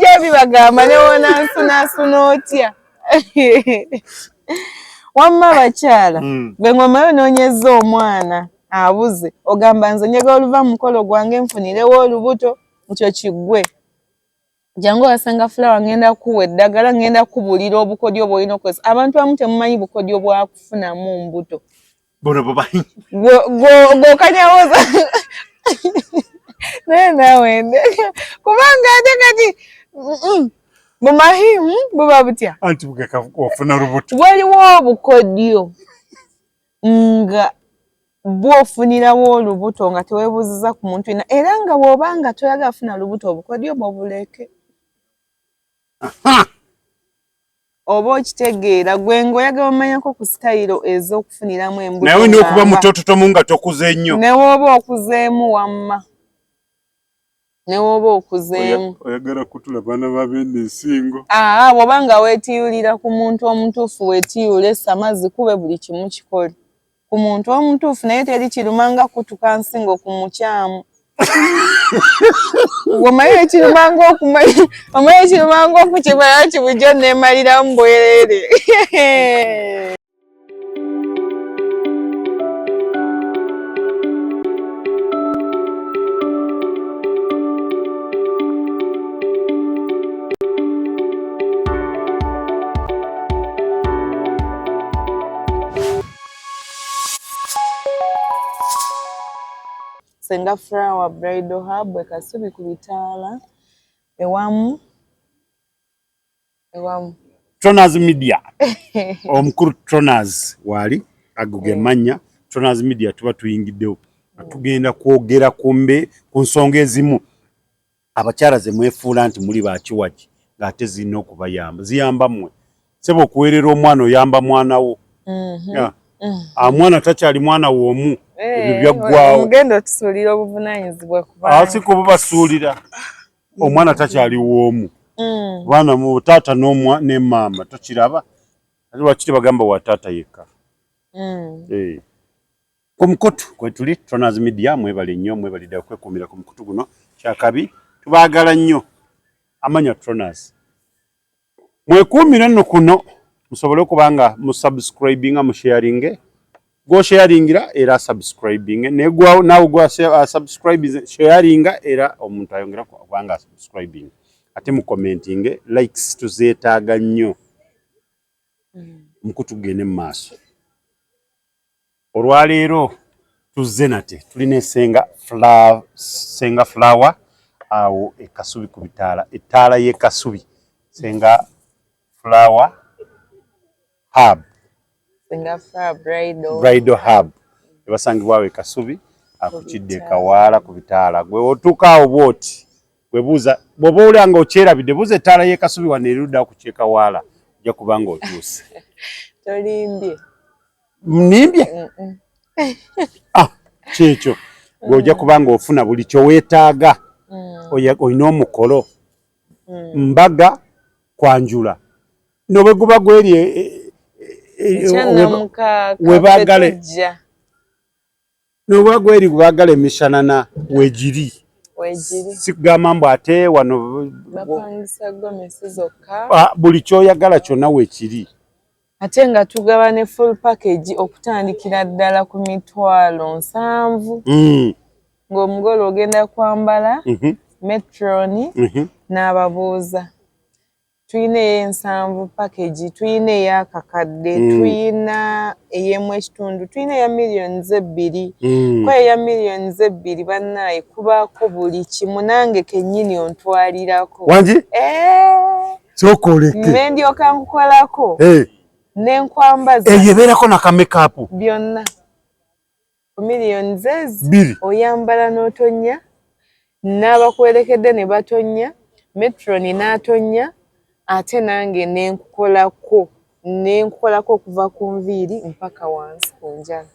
bijja bibagamba ne wona nsuna otya. Wamma bakyala gwe ngoma yonoonyezza omwana abuze ogamba nze njagala oluva mu mukolo gwange nfunirewo olubuto ekyo kiggwe. Jangu wasanga Flower ngenda kuwa eddagala ngenda kubulira obukodyo bw'olina okozesa. Abantu abamu temumanyi bukodyo bwa kufunamu mbuto. Bono babayi. Gwokanyawoza. Naye naawe kubanga ate kati bumahimu buba butya. Anti bugeka ofuna olubuto. Waliwo obukodyo nga bw'ofunirawo olubuto nga teweebuuziza ku muntu ina era nga bw'obanga toyagala afuna lubuto obukodyo bw'obuleke. Oba okitegeera gwe ng'oyagala omanyako ku sitayiro ez'okufuniramu embuto. Naye olina okuba mutoototomu nga tokuze nnyo. Ne w'oba okuzeemu wamma. Ne w'oba okuzeemu. Oyagala kutula baana babende ensingo. Bw'oba nga weetiyulira ku muntu omutuufu weetiyule essamazi kube buli kimu kikole. Ku muntu omutuufu naye teri kirumanga kutuka nsingo ku mukyamu. Omanyi ekirumanga okukimanya kibujjo neemaliramu bwereere. Senga Flower Bridal Hub Kasubi ku Bitaala ewamu Tronaz Media omukuru Tronaz wali aguge manya Tronaz Media tuba tuyingiddewo tugenda kwogera ku nsonga ezimu abakyala ze mwefuula nti muli bakiwagi ng'ate zirina okubayamba ziyamba mmwe sebo okuweerera omwana oyamba mwana wo mwana takyali mwana w'omu ebyo byaggwaawo mugenda otusuulira obuvunaanyizibwa ku baana si kububasuulira omwana takyali w'omu baana mu taata ne maama tokiraba ate lwaki tebagamba wa taata yekka ku mukutu kwe tuli Tronaz Media mwebale nnyo mwebalidde okwekuumira ku mukutu guno kyakabi tubaagala nnyo amanya Tronaz mwekuumire nno kuno musobole okubanga musubscribinga musharinge gosharingira era subscribing negwa nawe gwa subscribe sharinga era omuntu ayongera kubanga subscribing ate mu commenting likes tuzeetaaga nnyo mukutugene maaso olwaleero tuzze nate tulina Senga Flower awo Kasubi ku Bitaala ettaala y'e Kasubi Senga Flower Hub Senga Flower Bridal Hub ebasangibwawo e Kasubi akukidde Kawaala ku Bitaala gwe otuukaawo bwoti webuuza bw'oba olanga okyerabidde buuza ettaala y'e Kasubi wano erudda ku kyekawaala ojja kubanga otuuse tolimbye mnimbye kyekyo ng'ojja kubanga ofuna buli kyoweetaaga olina omukolo mbaga kwanjula nobe guba gweri webaagale noba gweri gwaagala emishanana wegiri sikugamba mbu ate wano bapangisa gomesi zokka buli kyoyagala kyonna weekiri ate nga tugaba ne full package okutandikira ddala ku $7,000 ng'omugole ogenda kwambala metroni n'ababuuza tuyina ey'ensanvu package tuyina ey'akakadde tuyina ey'emu ekitundu tuyina eya $2,000,000 kwa eya $2,000,000 bannaaye kubaako buli kimu nange kennyini ontwalirako wangi sokoleke ndyoka nkukolako nenkwambaza eyebeerako nakamekaapu byonna ku $2,000,000 oyambala n'otonya n'abakwerekedde ne batonya metroni n'atonya ate nange nenkukolako okuva ku nviiri mpaka wansi ku njala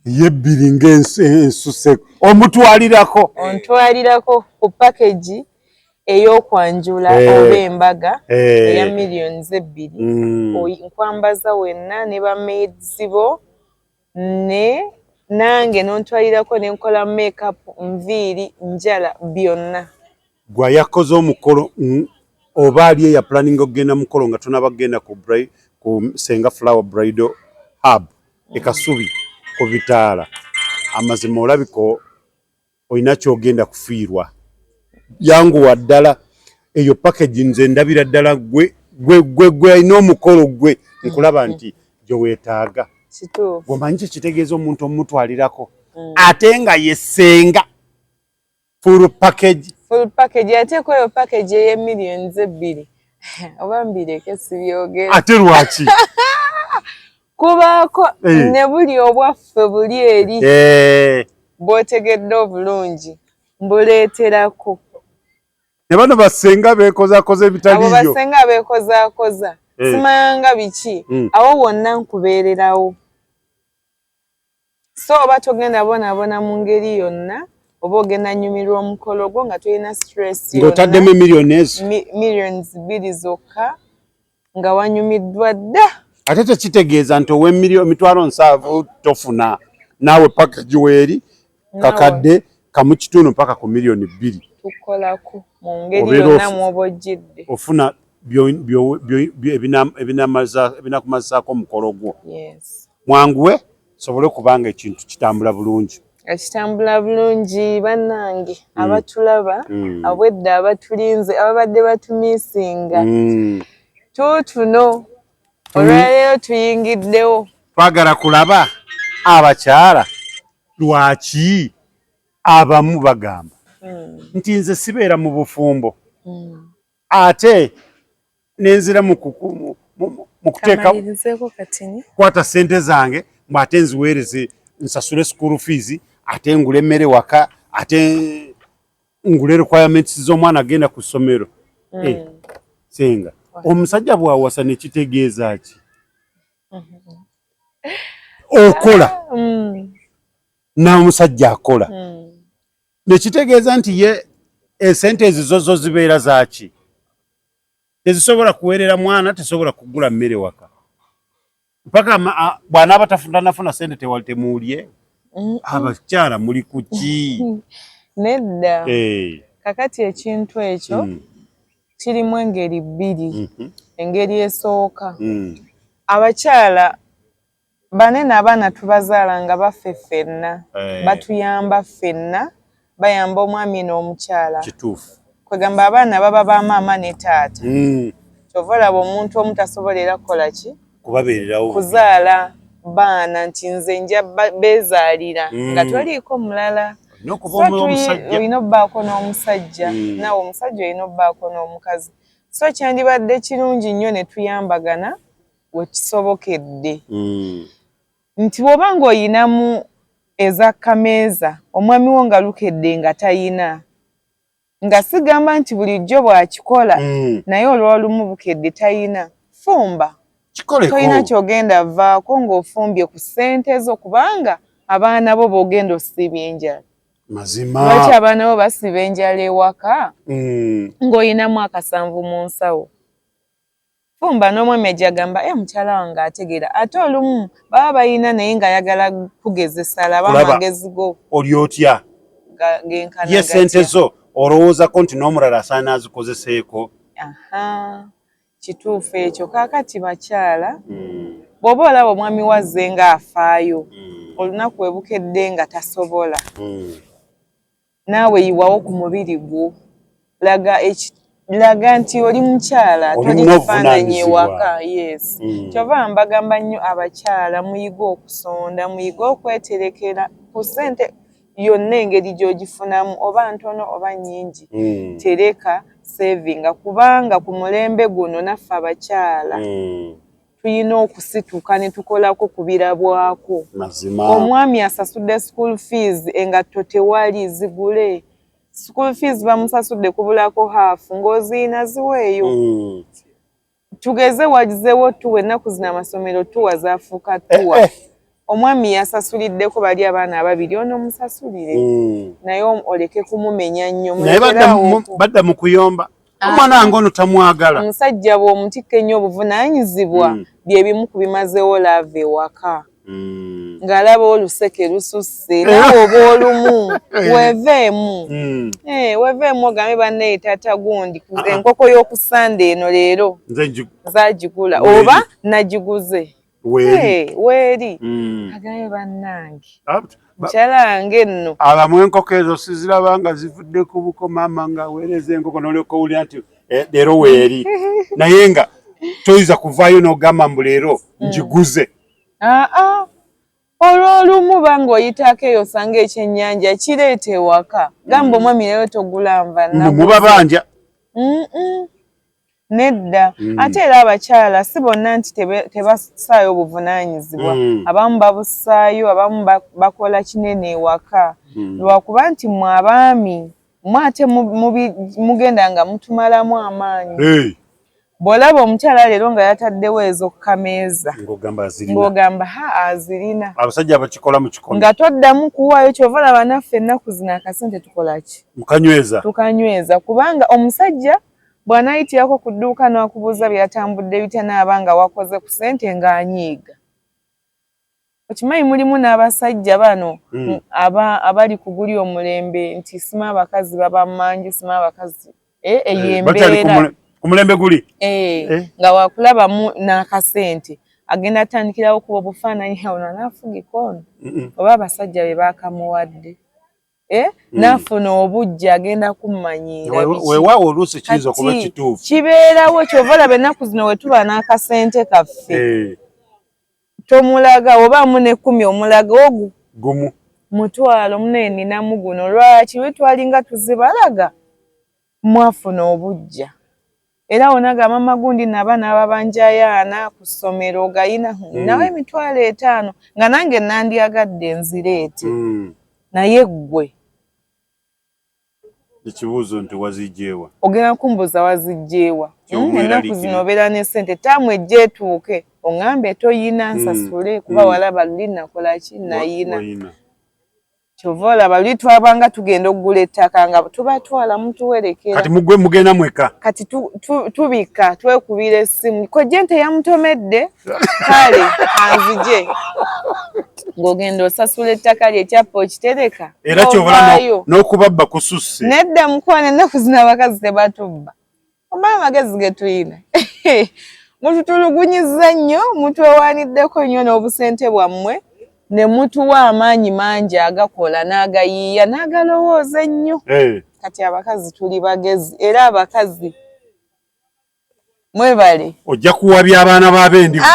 yebbiri ng'ensuse omutwalirako ontwalirako ku package ey'okwanjula oba embaga eya $2,000,000 nkwambaza wenna ne bamaids bo nange nontwalirako nenkola makeup nviiri njala byonna gwa yakoze omukolo oba ali ya planning ogenda mukolo nga tunabagenda ku Senga Flower Bridal Hub ekasubi ku bitaala amazima olabiko olina kyogenda kufiirwa yanguwa ddala eyo package nze ndabira ddala gwe alina omukolo gwe nkulaba nti gye weetaaga gwomanyi kitegeeza omuntu omutwalirako ate nga yesenga full package yateeko eyo package eye millions 2 oba mbireke sibyogera ate lwaki kubaako ne buli obwaffe buli eri bw'otegedde obulungi mbuleeterako ne bano basenga beekozaakoza ebitaliyo abo basenga beekozaakoza simanga biki awo wonna nkubeererawo so oba togenda bonaabona mu ngeri yonna oba ogenda nyumirwa omukolo gwo nga tolina stress ng'otaddemu millions 2 zokka nga wanyumiddwa dda ate tekitegeeza nti ow'emitwalo 7 tofuna naawe package weeri kakadde kamu kitundu mpaka ku million 2 tukolako mu ngeri yonna mw'oba ojjidde ofuna ebinakumazizaako omukolo gwo mwanguwe sobole kubanga ekintu kitambula bulungi ekitambula bulungi bannange abatulaba abwedda abatulinze ababadde batumiisinga tuutuno olwaleero tuyingiddewo twagala kulaba abakyala lwaki abamu bagamba nti nze sibeera mu bufumbo ate nenzira mu kuteeka kwata sente zange ate nziweereze nsasule school fees ate ngule emmere waka ate ngule requirements z'omwana agenda ku ssomero senga omusajja bw'awasa ne kitegeeza ki okola n'omusajja akola ne kitegeeza nti ye esente ezo zo zibeera zaaki tezisobola kuweerera mwana tesobola kugula mmere waka mpaka bw'anaaba tafunanafuna sente tewali temuulye abakyala muli ku ki nedda kakati ekintu ekyo kirimu engeri bbiri engeri esooka abakyala banene abaana tubazaala nga baffe ffenna batuyamba ffenna bayamba omwami n'omukyala kituufu kwegamba abaana baba ba maama ne taata kyova olaba omuntu omu tasobolera kukola ki kubabeererawo kuzaala baana nti nze nja beezaalira nga toliiko mulala olina obbaako n'omusajja naawe omusajja olina obbaako n'omukazi so kyandibadde kirungi nnyo ne tuyambagana we kisobokedde nti bw'oba ng'oyinamu eza kameeza omwami wo nga lukedde nga tayina nga sigamba nti bulijjo bw'akikola naye olw'olumu bukedde tayina fumba tolina kyogenda vaako ng'ofumbye ku ssente zo kubanga abaana bo b'ogenda osiba enjala mazima lwaki abaana bo basiba enjala ewaka ng'oyinamu akasanvu mu nsawo fumba n'omwami ajja agamba mukyala wange ategeera ate olumu baba bayina naye ng'ayagala kugezesa laba amagezi go oli otya ye sente zo olowoozako nti n'omulala asaana azikozeseeko kituufu ekyo kaakati bakyala bw'oba olaba omwami wazze ng'afaayo olunaku we bukedde nga tasobola naawe yiwawo ku mubiri gwo laga nti oli mukyala toli kifaananyi ewaka kyova mbagamba nnyo abakyala muyige okusonda muyige okweterekera ku ssente yonna engeri gy'ogifunamu oba ntono oba nnyingi tereka sevinga kubanga ku mulembe guno naffe abakyala tulina okusituka ne tukolako ku birabwako omwami asasudde school fees engatto tewali zigule school fees bamusasudde kubulako haafu ng'oziina ziweeyo tugeze wagizewo tuwa ennaku zino amasomero tuwa zaafuuka tuwa omwami yasasuliddeko bali abaana ababiri ono musasulire naye oleke kumumenya nnyo naye badda mu kuyomba omwana wange ono tamwagala omusajja bw'omutikka ennyo obuvunaanyizibwa bye bimu ku bimazeewo laava ewaka ngalaba oluseke lususse nawe oba olumu weveemu weveemu ogambe banne tata gundi enkoko y'okusanda eno leero zaagigula oba nagiguze weeri agambe bannange Chalange nno. Abamu enkoko ezo siziraba nga zivudde ku buko maama nga weereza enkoko n'olyoka owulira nti leero weeri. Naye nga toyinza kuvaayo n'ogamba mbu leero ngiguze. Olw'olumu banga oyitako eyo osanga ekyennyanja kireeta ewaka. Gamba omwami leero togula nva nnago. Muba banja. Nedda ate era abakyala si bonna nti tebasaayo obuvunaanyizibwa abamu babusaayo abamu bakola kinene ewaka lwakuba nti mwe abaami mwe ate mugenda nga mutumalamu amaanyi bw'olaba omukyala leero nga yataddewo ezo kameeza ng'ogamba azirina abasajja bakikola mu kikono nga toddamu kuwaayo kyova laba naffe ennaku zino akasente tukola ki tukanyweza kubanga omusajja bw'anaayitirako ku dduuka n'akubuuza byatambudde bitya naaba nga wakoze ku ssente ng'anyiiga. Okimanyi mulimu n'abasajja bano abali ku guli omulembe nti sima abakazi baba manju sima abakazi eyo embeera ku mulembe guli nga wakulabamu n'akasente agenda atandikirawo kuba obufaananyi ono anaafugika ono oba abasajja be baakamuwadde. Nafuna obujja agenda kummanyiira weewaawo oluusi kiyinza okuba kituufu kibeerawo kyova olaba ennaku zino we tuba n'akasente kaffe tomulaga obaamu n'ekkumi omulaga gumu mutwalo muneeninamu guno lwaki we twalinga tuzibalaga mwafuna obujja era onaga mama gundi naba n'ababanjayaana ku ssomero gayina nawe emitwalo 5 nga nange nandyagadde nzireete naye ggwe ekibuuzo nti wazijjeewa ogenda kumbuuza wazijjeewa ennaku zino obeera ne ssente taamu ejja etuuke oŋŋambe toyina nsasule kuba walaba luli nakola ki nayina kyova olaba luli twabanga tugenda okugula ettaka nga tubatwala mutuwerekera kati mugwe mugenda mweka kati tubika twekubira essimu kojje nte yamutomedde kale anzije ng'ogenda osasula ettaka lye ekyapa okitereka era kyobala n'okubabba kususse nedda mukwana ennaku zino abakazi tebatubba omala amagezi ge tuyina mututulugunyiza nnyo mutwewaaniddeko nnyo n'obusente bwammwe ne mutuwa amaanyi mangi agakola n'agayiiya n'agalowooza ennyo kati abakazi tuli bagezi era abakazi mwebale ojja kuwabya abaana b'abendigo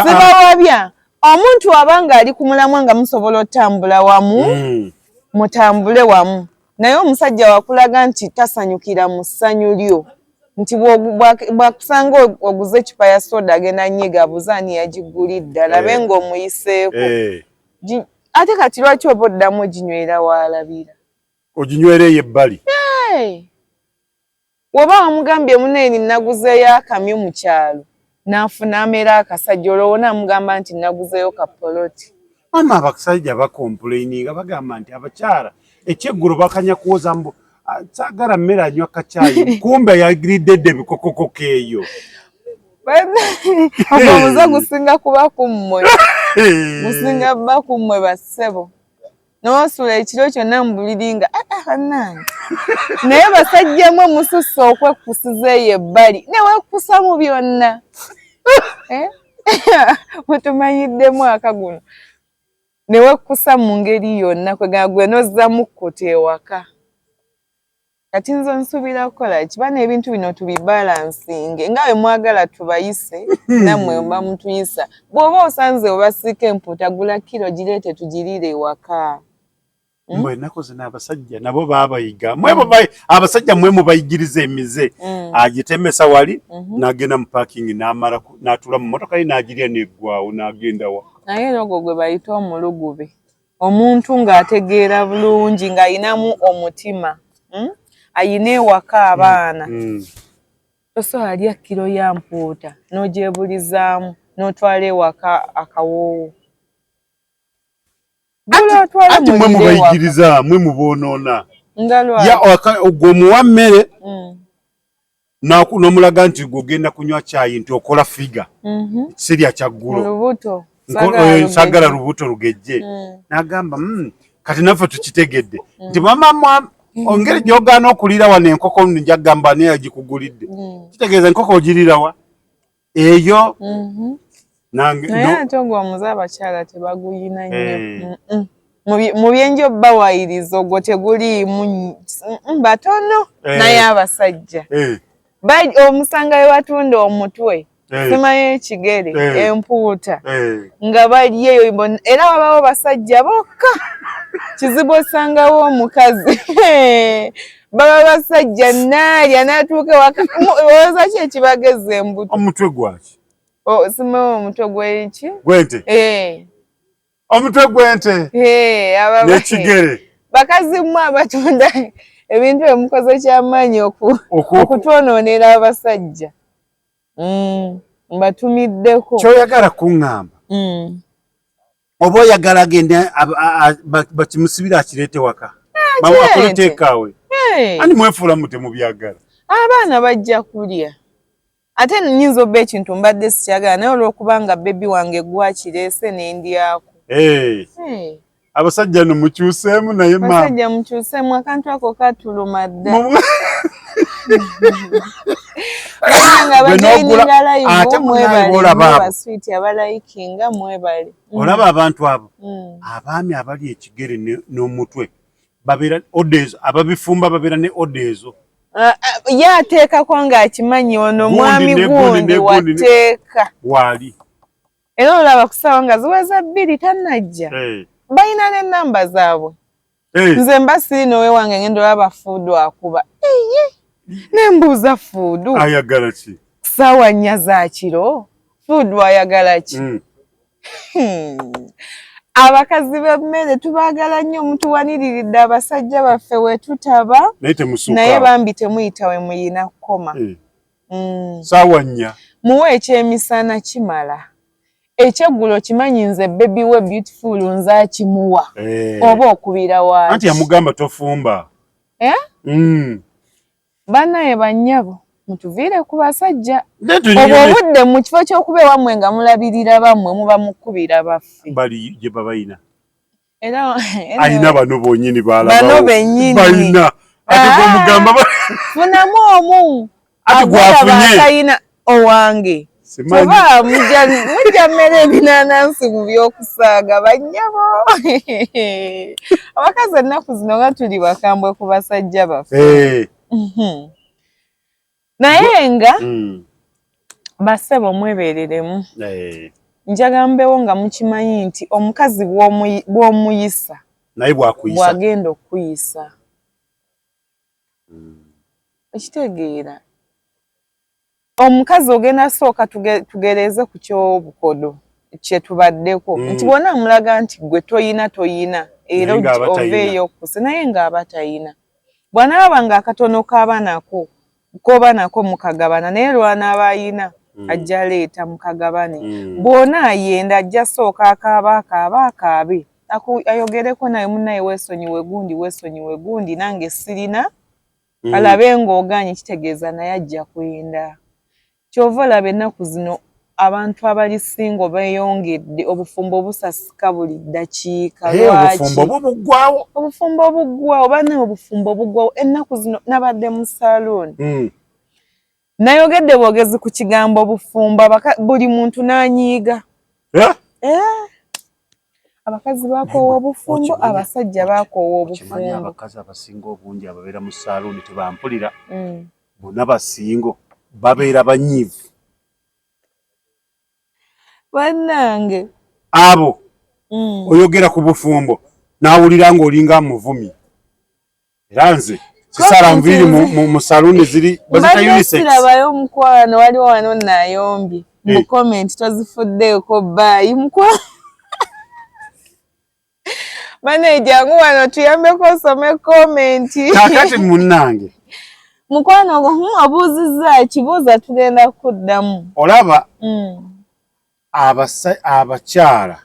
sibawabya omuntu abanga ali ku mulamwa nga musobola otambula wamu mutambule wamu naye omusajja wakulaga nti tasanyukira mu ssanyu lyo nti bwakusanga oguze ekipa ya soda agenda nyiga abuzaani yagigulidde alabe ng'omuyiseeko ate kati lwaki oba oddamu oginywera waalabira oginywera eyo ebbali woba wamugambye muneeni naguzeeyo akamyu mu kyalo n'afuna amera akasajja olwo naamugamba nti naguzeeyo kapoloti mama abasajja bakompuleininga bagamba nti abakyala ekyeggulo bakanya kuwoza mbu saagala mmere anywa kacaayi kumbe yagiriddedde ebikokokoko eyo omuze gusinga kuba kummwe gusinga bba kummwe bassebo n'osula ekiro kyonna mu buliri nga bannange naye basajja mwe mususse okwekkusiza eyo ebbali newekkusa mu byonna mutumanyiddemu akaguno newekkusa mu ngeri yonna kwegana gwe nozzamu kkuta ewaka kati nzo nsuubira kukola kiba n'ebintu bino tubibalansinge nga bwe mwagala tubayise nammwe mba mutuyisa bw'oba osanze obasiika empuuta gula kiro gireete tugiriire ewaka mbwe ennaku zino abasajja nabo baabayiga abasajja mwe mubayigiriza emize agitemesa wali n'agenda mu paakingi n'amala n'atuula mu mmotoka ye n'agirya n'eggwawo n'agenda waka naye era ogwo gwe bayita omulugube omuntu ng'ategeera bulungi ng'ayinamu omutima ayina ewaka abaana tosobola alya kiro ya mpuuta n'ogyebulizaamu n'otwala ewaka akawoowo ati mwe mubayigiriza mwe muboonoona gwe omuwa mmere n'omulaga nti gweogenda kunywa caayi nti okola figa sirya kyaggulo sagala lubuto lugejje nagamba kati naffe tukitegedde nti mama ongeri gy'ogaana okulira wano enkoko njagamba naye agikugulidde kitegeeza enkoko ogirirawa eyo naye ate ogwo omuze abakyala tebaguyina nnyo mu byenjo bawayiriza ogwo teguliimu batono naye abasajja omusanga we batunda omutwe simayo ekigere empuuta nga bali eyo era wabawo basajja bokka kizibu osangawo omukazi baba basajja naalya n'atuuka ewaka olowooza ki ekibageza embuto omutwe gwaki simayo omutwe gw'eki gw'ente omutwe gw'ente n'ekigere bakazi mmwe abatunda ebintu emukoze kyamaanyi okutwonoonera abasajja mbatumiddeko kyoyagala kuŋŋamba oba oyagala agende bakimusibire akireete waka akole teekaawe ani mwefuula mute mubyagala abaana bajja kulya ate nnyinza obba ekintu mbadde sikyagala naye olw'okubanga bebi wange gwakireese n'endyako abasajja no mukyuseemu naye abasajja mukyuseemu akantu ako katuluma dda olaba abantu abo abaami abali ekigere n'omutwe babeera odeezo ababifumba babeera ne odeezo ye ateekako ng'akimanyi ono mwami gundi wateeka waali era olaba kusawa nga ziweza 2 tannajja balina n'ennamba zaabwe nze mba siinowe wange ngenda olaba fuudu akuba nembuuza fuudu ayagala ki ssaawa 4 za kiro fuudu ayagala ki abakazi b'emmere tubaagala nnyo mutuwaniriridde abasajja baffe we tutaba naye bambi temuyita we muyina kukoma ssaawa 4 muwe ekyemisana kimala ekyeggulo kimanyi nze bebi we beautiful nze akimuwa oba okubira waaki anti yamugamba tofumba bannaye bannyabo mutuviire ku basajja obwo obudde mu kifo ky'okuba ewammwe nga mulabirira bammwe muba mukubira baffe bali gye babayina era ayina bano bonyini bano bennyini balina ate gwomugamba funamu omu ate gwafunye akayina owange oba mujja mmere ebinanansi mu by'okusaaga bannyabo abakazi ennaku zino nga tuli bakambwe ku basajja baffe naye nga bassebo mwebeereremu njagambewo nga mukimanyi nti omukazi bw'omuyisa naye bw'agenda okuyisa ekitegeera omukazi ogenda sooka tugereeze ku ky'obukodo kye tubaddeko nti bwona amulaga nti gwe toyina era oveeyo okuse naye ng'aba tayina bw'anaaba ng'akatono k'oba nako mukagabana naye lw'anaaba ayina ajja aleeta mukagabane bw'ona ayenda ajja sooka akaabe ayogereko naye munnaye weesonyiwe gundi nange sirina alabe ng'oganye kitegeeza naye ajja kwenda kyova olaba ennaku zino abantu abali singo beeyongedde obufumbo busasika buli ddakiika lwaki obufumbo obuggwawo banne obufumbo obuggwawo ennaku zino nabadde mu salooni nayogedde bwogezi ku kigambo obufumbo buli muntu n'anyiiga abakazi bakoowa obufumbo abasajja bakoowa obufumbo abakazi abasinga obungi ababeera mu salooni tebampulira bonna basingo babeera banyiivu bannange abo oyogera ku bufumbo n'awulira ng'olinga muvumi era nze sisala nviiri mu salooni ziri bazita unisex sirabayo omukwano waliwo wano nayombye mu comment tozifuddeeko baayi mukwano bane jangu wano tuyambeko osome comment kakati munnange mukwano obuuzizza kibuuza tugenda kuddamu olaba abakyala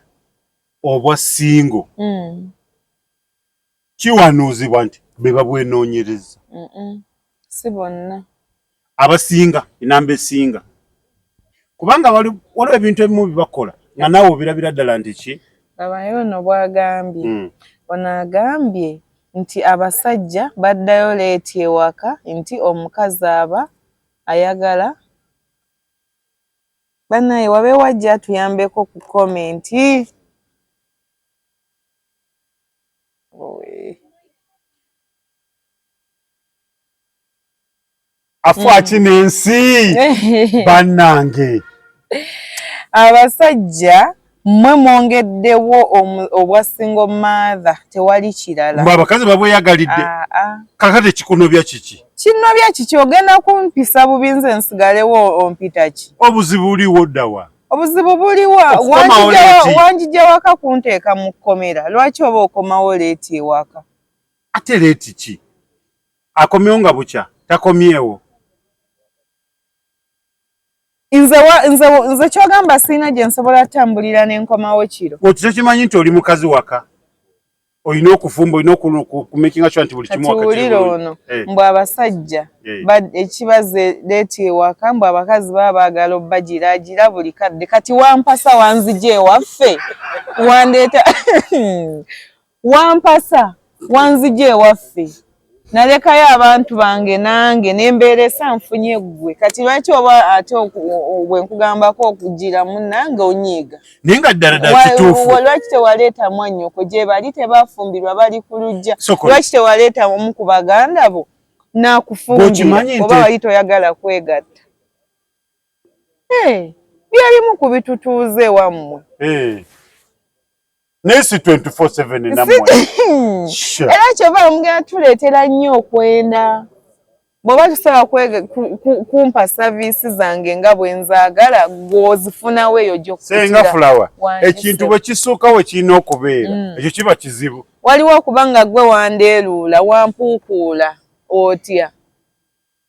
obwa singo kiwanuuzibwa nti be babwenoonyereza si bonna abasinga enamba esinga kubanga waliwo ebintu ebimu bibakola nga nawe obirabira ddala nti ki abayo no bwagambye ono agambye nti abasajja baddayo leeti ewaka nti omukazi aba ayagala bannaye wabe wajja tuyambeko ku komenti afa kinensi bannange abasajja mmwe mwongeddewo obwa single mother tewali kirala mwe abakazi babweyagalidde kakati kikunobya kiki kinobya kiki ogenda kumpisa bubi nze nsigalewo ompita ki obuzibu buliwo ddawa obuzibu buliwo wanjija waka kunteeka mu kkomera lwaki oba okomawo leeti ewaka ate leeti ki akomyewo nga bukya takomyewo nze kyogamba sirina gye nsobola tambulira n'enkomawo kiro okyo kimanyi nti oli mukazi waka olina okufumba olina okumakinga sure nti buli kimu wakati ono mbwe abasajja ekibaze leeti ewaka mbwe abakazi baba baagala obbagiraagira buli kadde kati wampasa wanzija ewaffe wandeeta wampasa wanzija ewaffe nalekayo abantu bange nange nembeera esanfunye ggwe kati lwaki oba ate bwe nkugambako okugira munnange onyiiga naye nga ddala kituufu lwaki tewaleeta mwannyoko gye bali tebafumbirwa bali ku lujja lwaki tewaleeta omu ku baganda bo n'akufumbira oba wali toyagala kwegatta byalimu ku bitutuuze wammwe nesi 24/7 namwe era kyova mugenda tuleetera nnyo okwenda bw'oba tusaba kumpa saviisi zange nga bwe nzaagala gw'ozifunawo eyo gy'okkutira senga fulawa ekintu bwe kisooka we kirina okubeera ekyo kiba kizibu waliwo okuba nga ggwe wandeeruula wampuukuula otya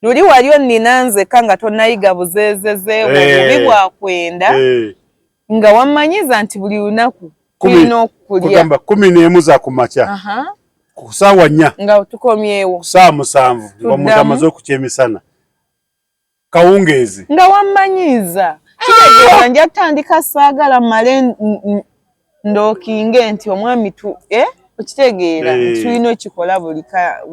luli wali onnina nzeka nga tonnayiga buzeezezeewo bubi bwakwenda nga wammanyiza nti buli lunaku tulina okukulya 11 za kumakya ku ssaawa 4 nga tukomyewo ku ssaawa 7 nga omuntu amaze okukyemisana kawungeezi nga wammanyiza kitegeeza nja tutandika saagala mmale ndookinge nti omwami okitegeera tulina okikola buli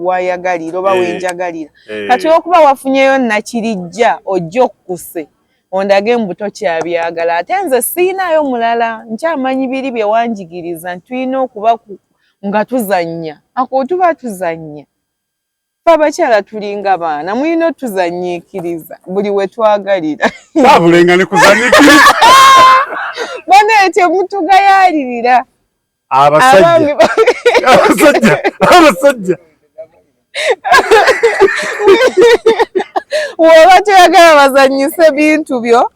wayagalira oba wenjagalira kati okuba wafunyeyo nakirijja ojja okukuse ondage mbuto kyabyagala ate nze siinayo mulala nkyamanyi biri bye wanjigiriza nti tulina okuba nga tuzannya ako tuba tuzannya fe abakyala tulinga baana mulina otuzanyiikiriza buli we twagalira babulenga ne kuzanyiikiriza boneetyo mutugayaalirira abasajja woba toyagala bazanyise bintu byo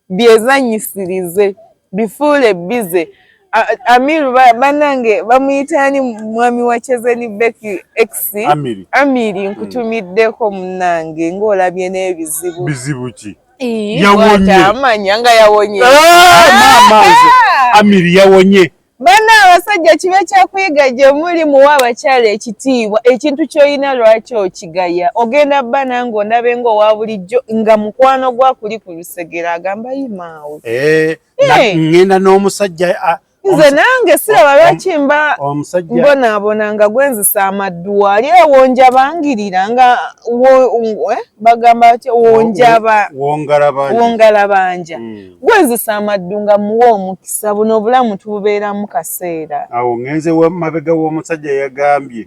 byezanyisirize bifuule bize Amiru banange bamuyitani mwami wa Chezeni Becky X Amiri nkutumiddeko munange ng'olabye n'ebizibu bizibu ki yawonye amanya nga yawonye Amiri yawonye bana abasajja kibe kyakuyiga gye muli muwa abakyala ekitiibwa ekintu ky'olina lwaki okigaya ogenda bba nange ondabe ng'owa bulijjo nga mukwano gwakuli ku lusegera agamba yimaawe ngenda n'omusajja nze nange siraba lwaki mbonaabona nga gwenzisa amaddu wali ewonja bangirira nga bagamba ati wongalabanja gwenzisa amaddu nga muwa omukisa buno obulamu tububeeramu kaseera awo ngenze mabega w'omusajja yagambye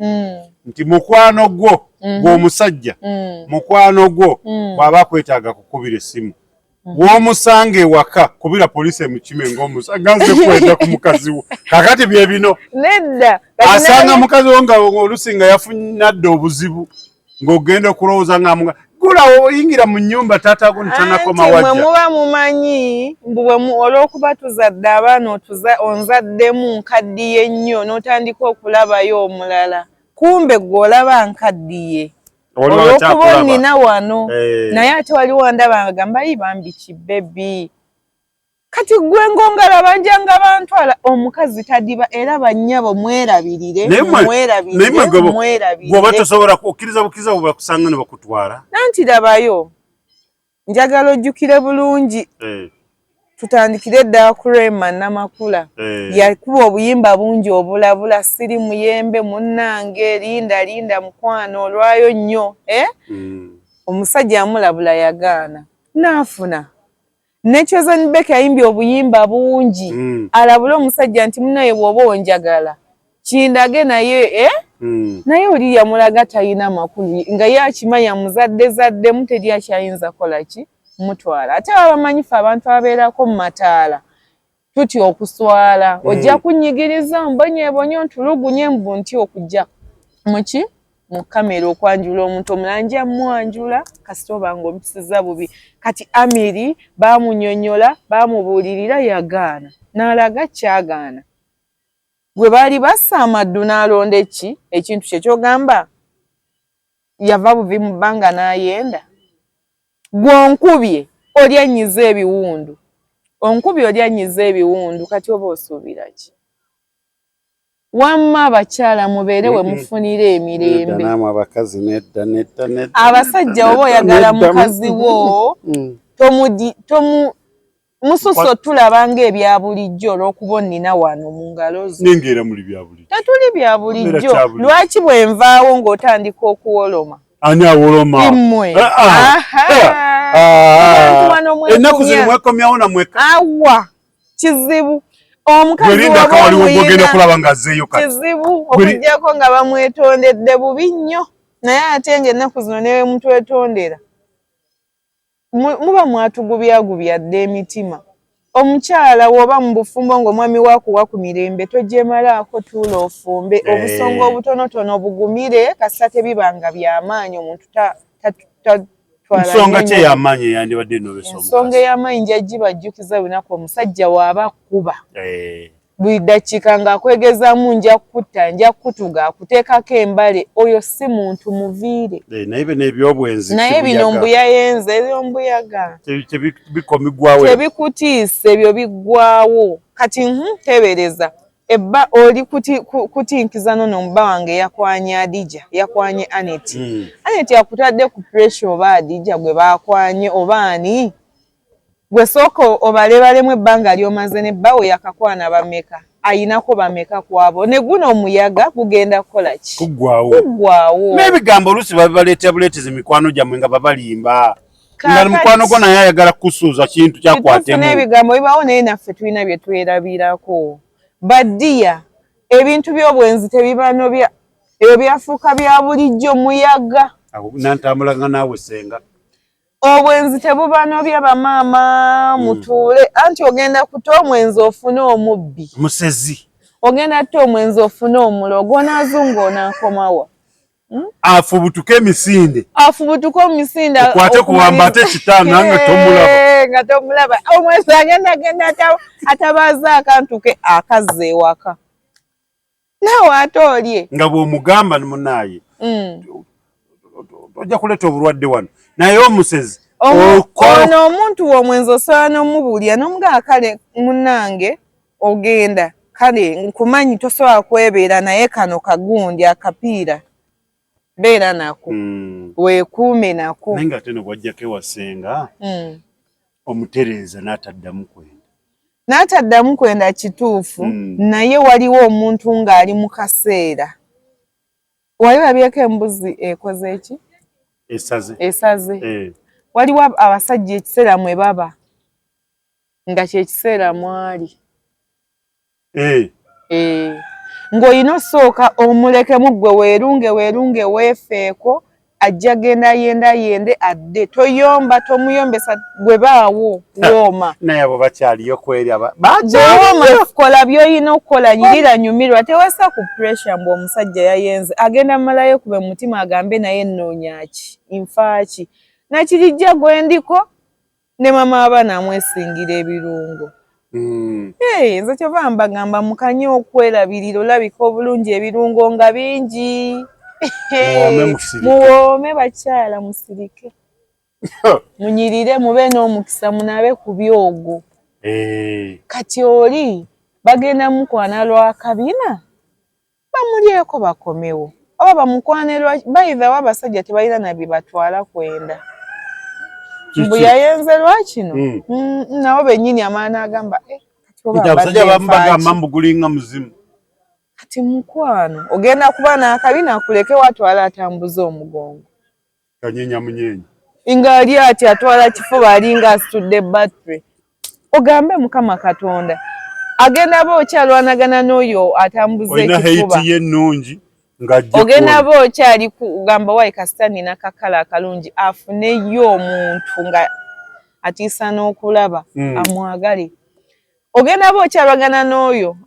nti mukwano gwo gw'omusajja mukwano gwo bw'aba akwetaaga kukubira essimu w'omusanga ewaka kubira poliisi emukime ng'omusanganze kwenda ku mukazi wo kakati bye bino nedda asanga mukazi wo nga olusinga yafunadde obuzibu ng'ogenda okulowooza nga gula oyingira mu nnyumba taatago ntanakoma wajja mwe muba mumanyi olw'okuba tuzadde abaana onzaddemu nkaddiye nnyo n'otandika okulabayo omulala kumbe gw'olaba nkaddiye olw'okuba onnina wano naye ate wali wandaba agamba bambi kibebi kati gwe ng'ongalabanja nga bantwala omukazi tadiba era bannyabo mwerabirire bw'oba tosobola okkiriza bukkiriza bwe bakusanga ne bakutwala nanti labayo njagala ojjukire bulungi tutandikire dda ku Rema Namakula yakuba obuyimba bungi obulabula siri muyembe munnange linda mukwano olwayo nnyo omusajja amulabula yagaana naafuna Nechozani Beka ayimbye obuyimba bungi alabula omusajja nti munaye bw'oba onjagala kindage naye naye oli yamulaga talina makulu nga yakimanya muzadde muteri akyayinza kola ki mutwala ate abamanyifu abantu abeerako mu mataala tuti okuswala ojja kunyigiriza mbonyebonyo ntulugunye mbu nti okujja muki mu kamera okwanjula omuntu omulanja mwanjula kasitoba ng'ompisiza bubi kati Amiri baamunyonyola baamubuulirira yagaana n'alaga kyagaana gwe baali bassa amaddu n'alonda ekintu kye kyogamba yava buvi mu bbanga n'ayenda gw'onkubye olyanyiza ebiwundu onkubye olyanyiza ebiwundu kati oba osuubira ki wamma abakyala mubeere we mufunira emirembe abasajja oba oyagala mukazi wo mususo tulabanga ebya bulijjo olw'okuba onnina wano mu ngalo zo ningeera muli bya bulijjo tetuli bya bulijjo lwaki bwe nvaawo ng'otandika okuwoloma ani awoloma immwe ennaku zino mwekomyawo namweka awa kizibu omukazi ogenda kulaba nga azzeeyo kati kizibu okujjako nga bamwetondedde bubi nnyo naye ate ng'ennaku zino ne mutwetondera muba mwatugubyagubya dde emitima omukyala w'oba mu bufumbo ng'omwami waakuwa ku mirembe togyemalaako tuula ofumbe obusonga obutonotono bugumire kasita tebibanga by'amaanyi omuntu ensonga ki ey'amaanyi eyandibadde n'obesa ensonga ey'amaanyi nja gibajjukiza lunaku omusajja waaba akkuba buli ddakiika ng'akwegezaamu nja kutta nja kutuga akuteekako embale oyo si muntu muviire naye bino ebyobwenzi naye bino mbuyayenze ebyombuyaga bikomigwawo tebikutiisa ebyo biggwawo kati tebereza ebba oli kutinkiza nono mubba wange yakwanye Adija yakwanye Aneti Aneti akutadde ku pressure oba Adija gwe bakwanye oba ani gwe sooka obalebalemu ebbanga ly'omaze ne bbawe yakakwana bameka ayinako bameka kwabo ne guno omuyaga gugenda kukola ki kuggwawo n'ebigambo oluusi babibaleetera buleetezi mikwano gyammwe nga babalimba nga mukwano gwo naye ayagala kusuuza kintu kyakwatemu n'ebigambo bibaawo naye naffe tulina bye twerabirako baddiya ebintu by'obwenzi tebibanobya ebyo byafuuka bya bulijjo muyaga nantambulanga naawe senga obwenzi tebubanobya bamaama mutuule anti ogenda kuta omwenzi ofune omubbi musezi ogenda kuta omwenzi ofune omulogo onaazunga onaakomawa afubutuke emisinde afubutuke omisinde okwate kuwamba ate ekitaano nga tomulaba omwenzi agenda atabaaza akantu ke akazza ewaka naawe ate olye nga bw'omugamba munaaye ojja kuleeta obulwadde wano naye omusezi ono omuntu w'omwenzi osobola n'omubuulira n'omugaa kale munnange ogenda kale nkumanyi tosobola kwebeera naye kano kagundi akapiira beera nako weekuume nako naye nga ate ne bwajjako ewasenga omutereeza n'ataddamu kwenda kituufu naye waliwo omuntu ng'ali mu kaseera wali babyeko embuzi ekoze eki esaze waliwo abasajja ekiseera mwe baba nga kyekiseera mwali ng'olina osooka omulekemu gwe weerunge weefeeko ajja genda yende adde toyomba tomuyombesa gwe baawo wooma naye abo bakyaliyo kweri wooma kola by'olina okukola nyirira nyumirwa tewasa ku pressure mbu omusajja yayenze agenda malayo kube mutima agambe naye nnoonyaki nfaaki nakirijja gwendiko ne mama abaana amwesingira ebirungo nze kyova mbagamba mukanye okwerabirira olabika obulungi ebirungo nga bingi muwoome bakyala musirike munyirire mube n'omukisa munabe ku byogo kati oli bagenda mukwana lwa kabina bamulyeko bakomewo oba bamukwane lwa bayithawo abasajja tebalina nabye batwala kwenda mbu yayenze lwakino nabo bennyini amaana agamba abasajja abamu bagamba mbu gulinga muzimu kati mukwano ogenda kuba n'akabi nakuleke watwala atambuza omugongo kanyenya munyenya nga ali ati atwala kifuba alinga asitudde battery ogambe Mukama Katonda agenda bokyalwanagana n'oyo atambuza ekifuba ogenda bokyali kugamba wayi kasita nina kakala akalungi afuneyo omuntu nga atiisa n'okulaba amwagale ogenda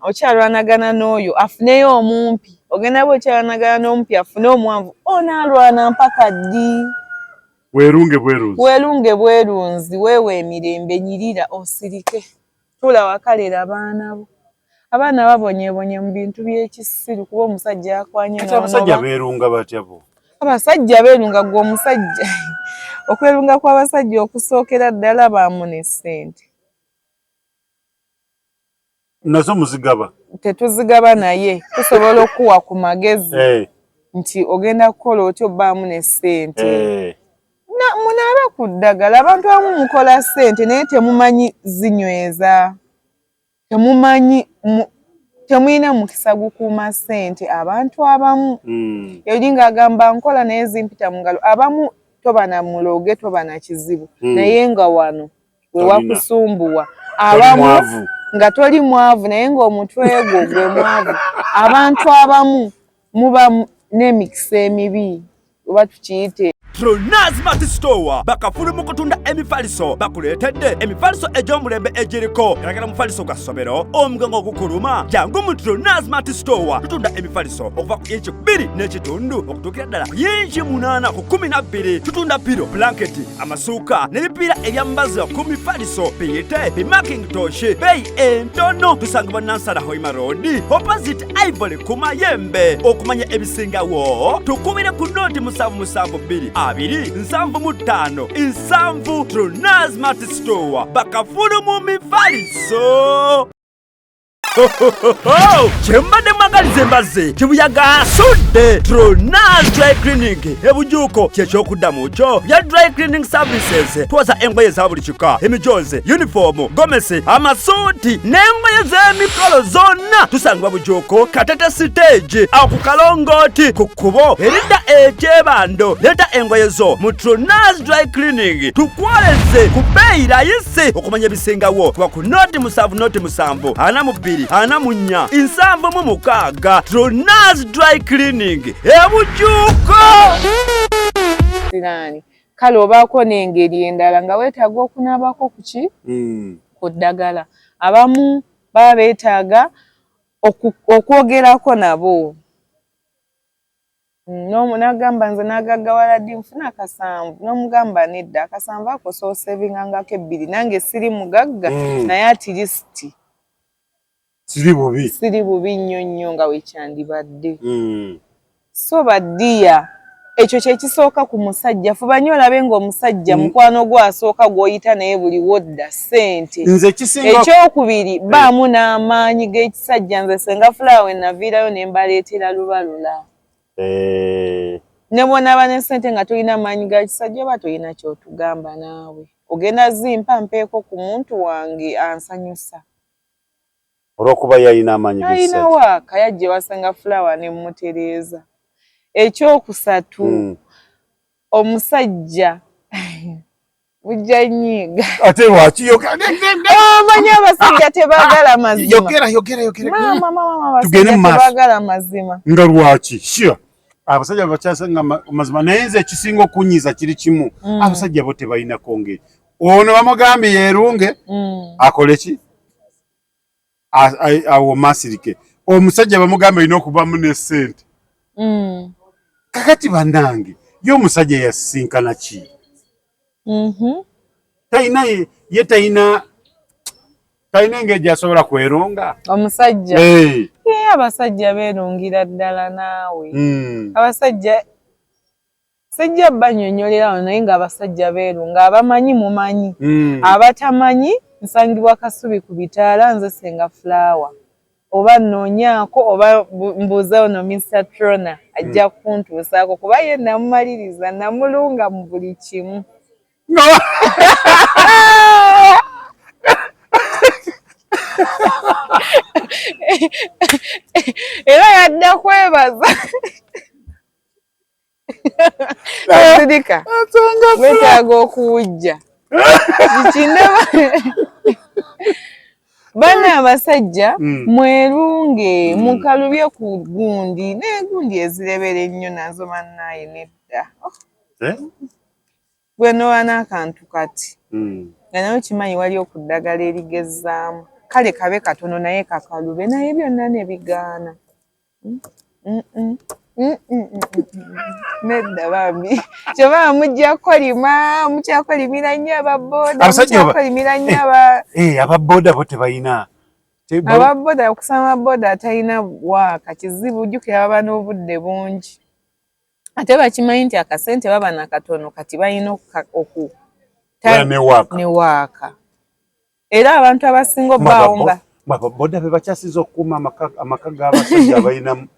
okyalwanagana n'oyo afuneyo omumpi ogenda okyalwanagana n'omumpi afune omwanvu onaalwana mpaka ddi weerunge bwerunzi weewe emirembe nyirira osirike tula wakalera abaana babonyebonye mu bintu by'ekisiru kuba omusajja yakwanye abasajja beerunga batya bo abasajja beerunga gwe omusajja okwerunga kw'abasajja okusookera ddala baamu ne ssente nazo muzigaba tetuzigaba naye tusobola okuwa ku magezi nti ogenda kukola otyo baamu ne ssente munaaba ku ddagala abantu abamu mukola ssente naye temumanyi zinyweza temulina mukisa gukuuma ssente abantu abamu eri ng'agamba nkola naye zimpita mu ngalo abamu toba na muloge toba na kizibu naye nga wano we wakusumbuwa abamu nga toli mwavu naye ng'omutwe gwo gwe mwavu abantu abamu muba n'emikisa emibi oba tukiyite Tronaz Mart Store bakafulu mu kutunda emifaliso bakuleetedde emifaliso egy'omulembe egiriko eragala mufaliso gwa ssomero omugongo ogukuluma jangu mu Tronaz Mart Store tutunda emifaliso okuva ku inchi 2 n'ekitundu okutuukira ddala ku inchi 8 ku 12 tutunda piro blanketi amasuuka n'ebipiira ebyambaza ku mifaliso biyite bimakintosh beeyi entono tusangibwa Nansana Hoima Road opposite Ivory ku Mayembe okumanya ebisingawo tukubire ku noti 772 275 Nsanvu Tronaz Mart Store bakafulu mu mifaliso Chembade magalize mbaze chibuyaga sudde Tronaz Dry Cleaning ebujuko kyekyokudamu kyo bya dry cleaning services twaza engoye za buli kika emijoze uniform gomesi amasuti n'engoye z'emikolo zonna tusangibwa bujuko Katete stage aku Kalongoti ku kkubo erida ekyebando leta engoye zo mu Tronaz Dry Cleaning tukwaleze ku bbeeyi rayisi okumanya ebisingawo kuba ku noti 7 ana mu 2 ana munya 7 Tronaz Dry Cleaning ebujuko kale obaako n'engeri endala nga weetaaga okunaabako kuki ku ddagala abamu baba beetaaga okwogerako nabo n'agamba nze n'agaggawala ddi nfuna akasanvu n'omugamba nedda akasanvu ako sooseebingangako 2 nange siri mugagga naye atirisiti siri bubi nnyo nga wekyandibadde so baddiya ekyo kyekisooka ku musajja fuba nnyo olabe ng'omusajja mukwano gwo asooka gw'oyita naye buli wodda ssente ekyokubiri baamu n'amaanyi g'ekisajja nze senga fulaawa naviirayo ne mbaleetera lubalula ne bw'onaaba ne ssente nga tolina maanyi ga kisajja oba tolina ky'otugamba naawe ogenda zimpa mpeeko ku muntu wange ansanyusa olw'okuba yalina amaanyi alina waaka yajje wasenga fulaawa ne mmutereeza ekyokusatu omusajja bujja nnyiga ate lwaki omanyi abasajja tebaagala mazima tugende mu maaso tebaagala mazima nga lwaki abasajja bakyasanga mazima naye nze ekisinga okunyiza kiri kimu abasajja bo tebalinako ngeri ono bamugambye yeerunge akole ki awo masirike omusajja bamugambye alina okubamu ne ssente kakati bannange ye omusajja yasisinkana ki talina ye talina engeri gyasobola kwerunga omusajja abasajja beerungira ddala naawe abasajja sijja banyonyolerawo naye nga abasajja beerunga abamanyi mumanyi abatamanyi nsangibwa kasubi ku bitaala nze senga fulaawa oba nnoonyaako oba mbuuza ono Mr. Trona ajja kuntuusaako kuba ye namumaliriza namulunga mu buli kimu Era yadda kwebaza. Sidika. Wetaaga okuwujja. Kikindaba. Bana abasajja mwerunge mukalubye ku gundi n'egundi ezirebera ennyo nazo bannaye nedda. Gwe nowana akantu kati. Nga nayo kimanyi wali okuddagala erigezaamu. Kale kabe katono naye kakalube naye byonna ne bigaana. Nedda bambi. Kyova mujja kolima, mukyakolimira nnyo ababooda, mukyakolimira nnyo ababooda bo tebayina. Ababooda okusama booda atalina waaka kizibu ujjukira baba n'obudde bungi. Ate bakimanyi nti akasente baba nakatono kati balina ne waaka. Era abantu abasinga obbawomba. Ababooda be bakyasiza okukuuma amaka g'abasajja abayinamu.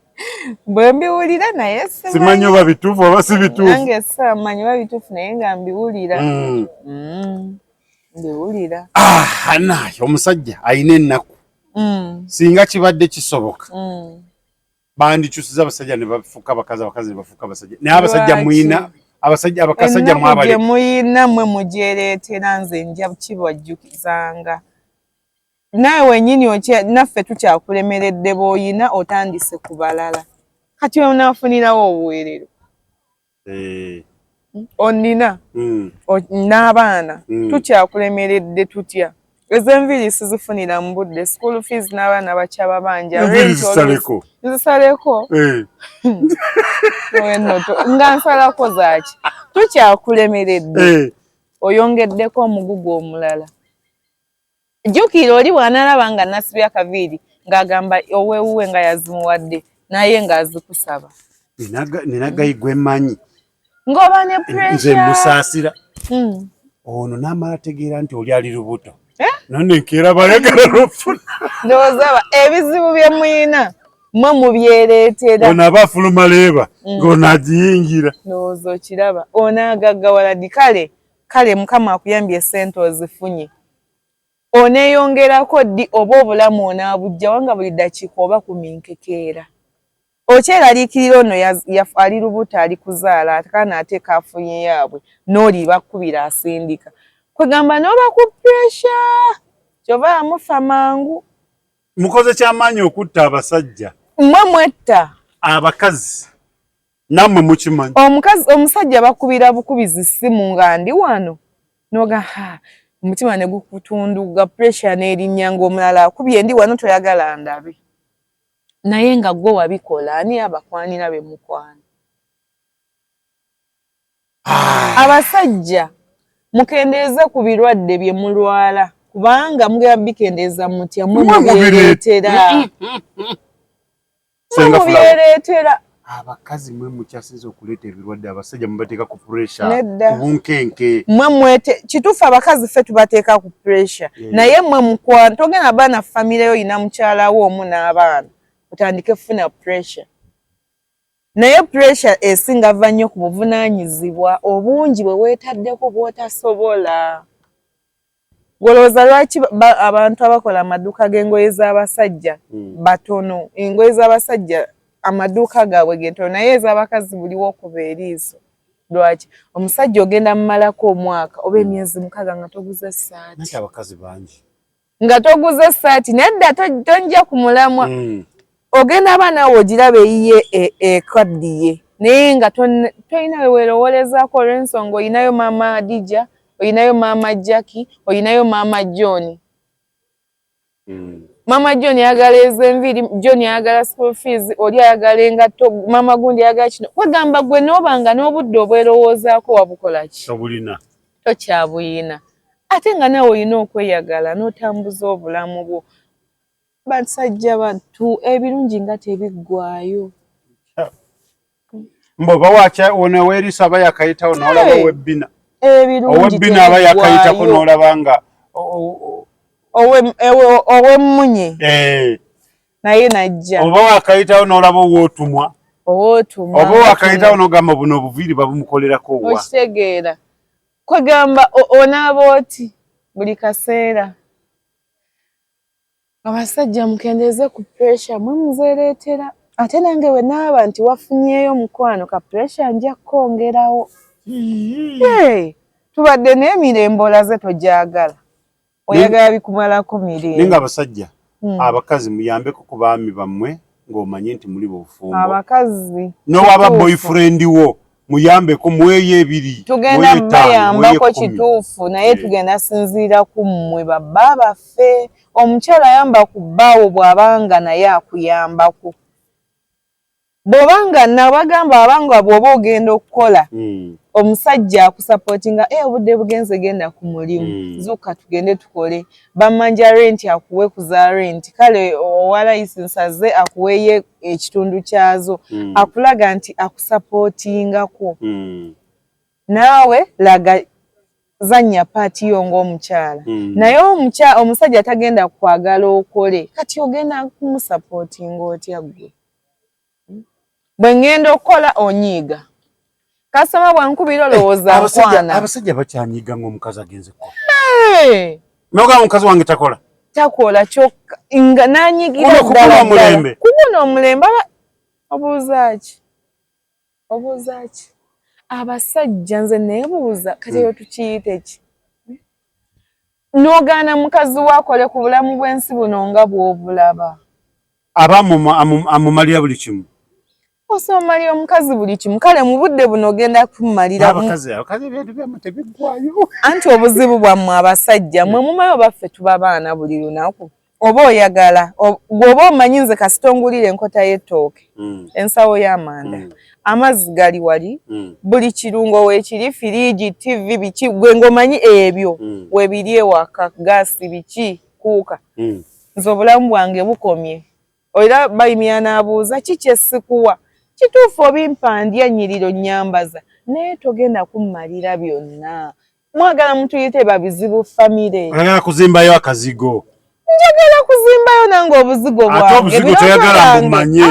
Bwe mbiwulira naye simanyi oba bituufu oba si bituufu. Nange simanyi oba bituufu naye nga mbiwulira. Mbiwulira. Naye omusajja alina ennaku. Singa kibadde kisoboka. Bandikyusiza abasajja ne bafuuka abakazi, abakazi ne bafuuka abasajja. Naye abasajja muyina, abasajja mwabale. Muyina mwe mugyereetera nze nja kibajjukizanga. Nawe wenyini naffe tukyakulemeredde bw'oyina otandise ku balala. Kati onaafunirawo obuweerero. Onnina n'abaana tukyakulemeredde tutya. Ez'enviiri sizifunira mu budde. School fees n'abaana bakyaba banja. Nzisaleko? Nga nsalako zaaki. Tukyakulemeredde. Oyongeddeko omugugu omulala. Jjukira oli bw'anaalaba nga nasibya akaviiri ng'agamba ow'ewuwe nga yazimuwadde naye ng'azikusaba. Nina gayigwa emmanyi. Ng'oba ne pressure. Nze musaasira. Ono n'amala tegeera nti oli ali lubuto. Nonne nkeera bayagala n'ofuna. Ndowooza ebizibu bye muyina mwe mubyereetera. Ono aba afuluma leeba ng'ono agiyingira. Ndowooza okiraba. Ono agaggawala ddi kale Mukama akuyambye essente ozifunye. Oneeyongerako ddi oba obulamu onaabujja wanga buli ddakiika oba kuminkekeera. Okyeraliikirira ono ali lubuto ali kuzaala atakaana ate kaafunye yaabwe n'oli bakkubira asindika. Kwegamba n'oba ku pressure kyova amufa mangu. Mukoze kyamaanyi okutta abasajja. Mmwe mwetta. Abakazi nammwe mukimanyi. Omusajja bakubira bukubizi ssimu nga ndi wano. Noga omutima ne gukutunduga pressure n'erinnya ng'omulala akubye ndi wano toyagala ndabe. Naye nga gwe wabikola ani abakwanira be mukwana. Abasajja mukendeeza ku birwadde bye mulwala kubanga mugera bikendeeza mutya mwe mubyereetera. Mubyereetera. Abakazi mwe mukyasiza okuleeta ebirwadde abasajja mubateeka ku pressure. Bunkenke. Kituufu abakazi ffe tubateeka ku pressure. Naye mwe mukwana togenda baana famire yo yina mukyalawo omu n'abaana. Otandike funa pressure. Naye pressure esinga va nnyo ku buvunaanyizibwa obungi bwe weetaddeko bw'otasobola. Golowooza lwaki abantu abakola amaduuka g'engoye z'abasajja batono. Engoye z'abasajja amaduuka gaabwe getono naye ez'abakazi buliwo okuba eriiso. Lwaki? Omusajja ogenda mumalako omwaka oba emyezi 6 nga toguze essaati. Nti abakazi bangi. Nga toguze essaati nedda tonja ku mulamwa. Ogenda abaana wo ogiraba eyiye ekaddiye naye nga tolina we weerowolezaako olw'ensonga oyinayo maama Adija, oyinayo maama Jackie, oyinayo maama John. Maama John yagala ez'enviiri, John yagala school fees, oli ayagala engatto, maama gundi yagala kino. Wagamba gwe n'obanga n'obudde obwerowoozaako wabukola ki? Tobulina. Tokyabuyina. Ate nga nawe olina okweyagala n'otambuza obulamu bwo. Basajja bantu ebirungi nga tebiggwaayo. Mboba wacha ona werisa aba yakayitawo n'olaba owebbina. Ebirungi owebbina aba yakayitako n'olaba nga owemmunye. Naye najja. Oba wakayitawo n'olaba owootumwa. Owootumwa. Oba wakayitawo n'ogamba buno obuviiri babumukolerako wa. Okitegeera. kwegamba onaaba oti buli kaseera abasajja mukendeze ku pressure mwe muzeereetera ate nange we naaba nti wafunyeeyo mukwano ka pressure nja kwongerawo. Tubadde n'emirembe olaze tojagala oyagala bikumalako mirembe. Ninga abasajja abakazi muyambeko ku baami bammwe ng'omanye nti muli bufumbo. Abakazi n'owaba boyfriend wo muyambeko muweeyo ebiri tugenda bayambako kituufu naye tugenda sinziira ku mmwe babba baffe. Omukyala yamba ku bbaawo bw'abanga naye akuyambako. Bw'obanga nabagamba abanga bw'oba ogenda okukola omusajja akusapootinga obudde bugenze genda ku mulimu zuuka tugende tukole bamanja renti akuwe kuza renti kale owa license aze akuweeye ekitundu kyazo akulaga nti akusapootingako naawe laga zanya paati yo ng'omukyala naye omusajja tagenda kwagala okole kati ogenda kumusapootinga otya gwe. Bwe ngenda okukola onyiiga kasoma bwankubira olowooza nkwana. Abasajja bakyanyiiga ng'omukazi agenze kukola. Noga omukazi wange takola kyokka nga n'anyigira ddala kubuna omulembe. Obuuza ki abasajja nze neebuuza kati eyo tukiyite ki n'ogaana mukazi waakole ku bulamu bw'ensi buno nga bw'obulaba aba amumalira buli kimu. Osomalira omukazi buli kimu kale mu budde buno ogenda kumumalira abakazi ebintu byammwe tebiggwayo anti obuzibu bwammwe abasajja mwe mumayo baffe tuba baana buli lunaku oba oyagala bw'oba omanyi nze kasitongulira enkota y'ettooke ensawo y'amanda amazzi gali wali buli kirungo weekiri firiigi TV biki gwe ng'omanyi ebyo webiri ewaka gaasi biki kuuka nze obulamu bwange bukomye. Era bayimya n'abuuza kiki esikuwa kituufu obimpandya nnyiriro nnyambaza naye togenda kummalira byonna. Mwagala mutuyite babizibu famire. Oyagala kuzimbayo akazigo. Njagala kuzimbayo nange obuzigo bwange. Ate obuzigo toyagala mbumanye.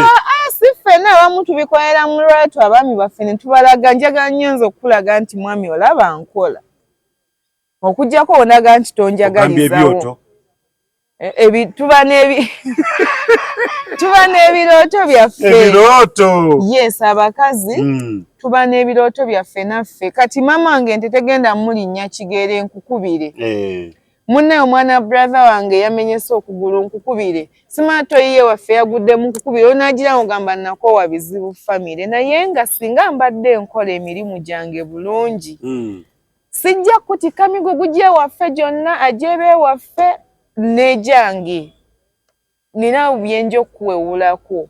Si ffenna abamu tubikolera mu lwatu abaami baffe ne tubalaga. Njagala nnyo nze okulaga nti mwami olaba nkola. Okuggyako onaga nti tonjagalizawo. Tuba n'ebirooto byaffe. Ebirooto. Yes, abakazi tuba n'ebirooto byaffe naffe. Kati mama wange nti tegenda mulinnya kigere nkukubire. Munne omwana brother wange yamenyese okugulu nkukubire. Simato yiye waffe yagudde mu nkukubire. Onaagira ogamba nakoowa bizibu famire. Naye nga singa mbadde nkola emirimu gyange bulungi. Sijja kutika migugu gye waffe gyonna agyebe waffe nejange. Nina byenje okuwewulako.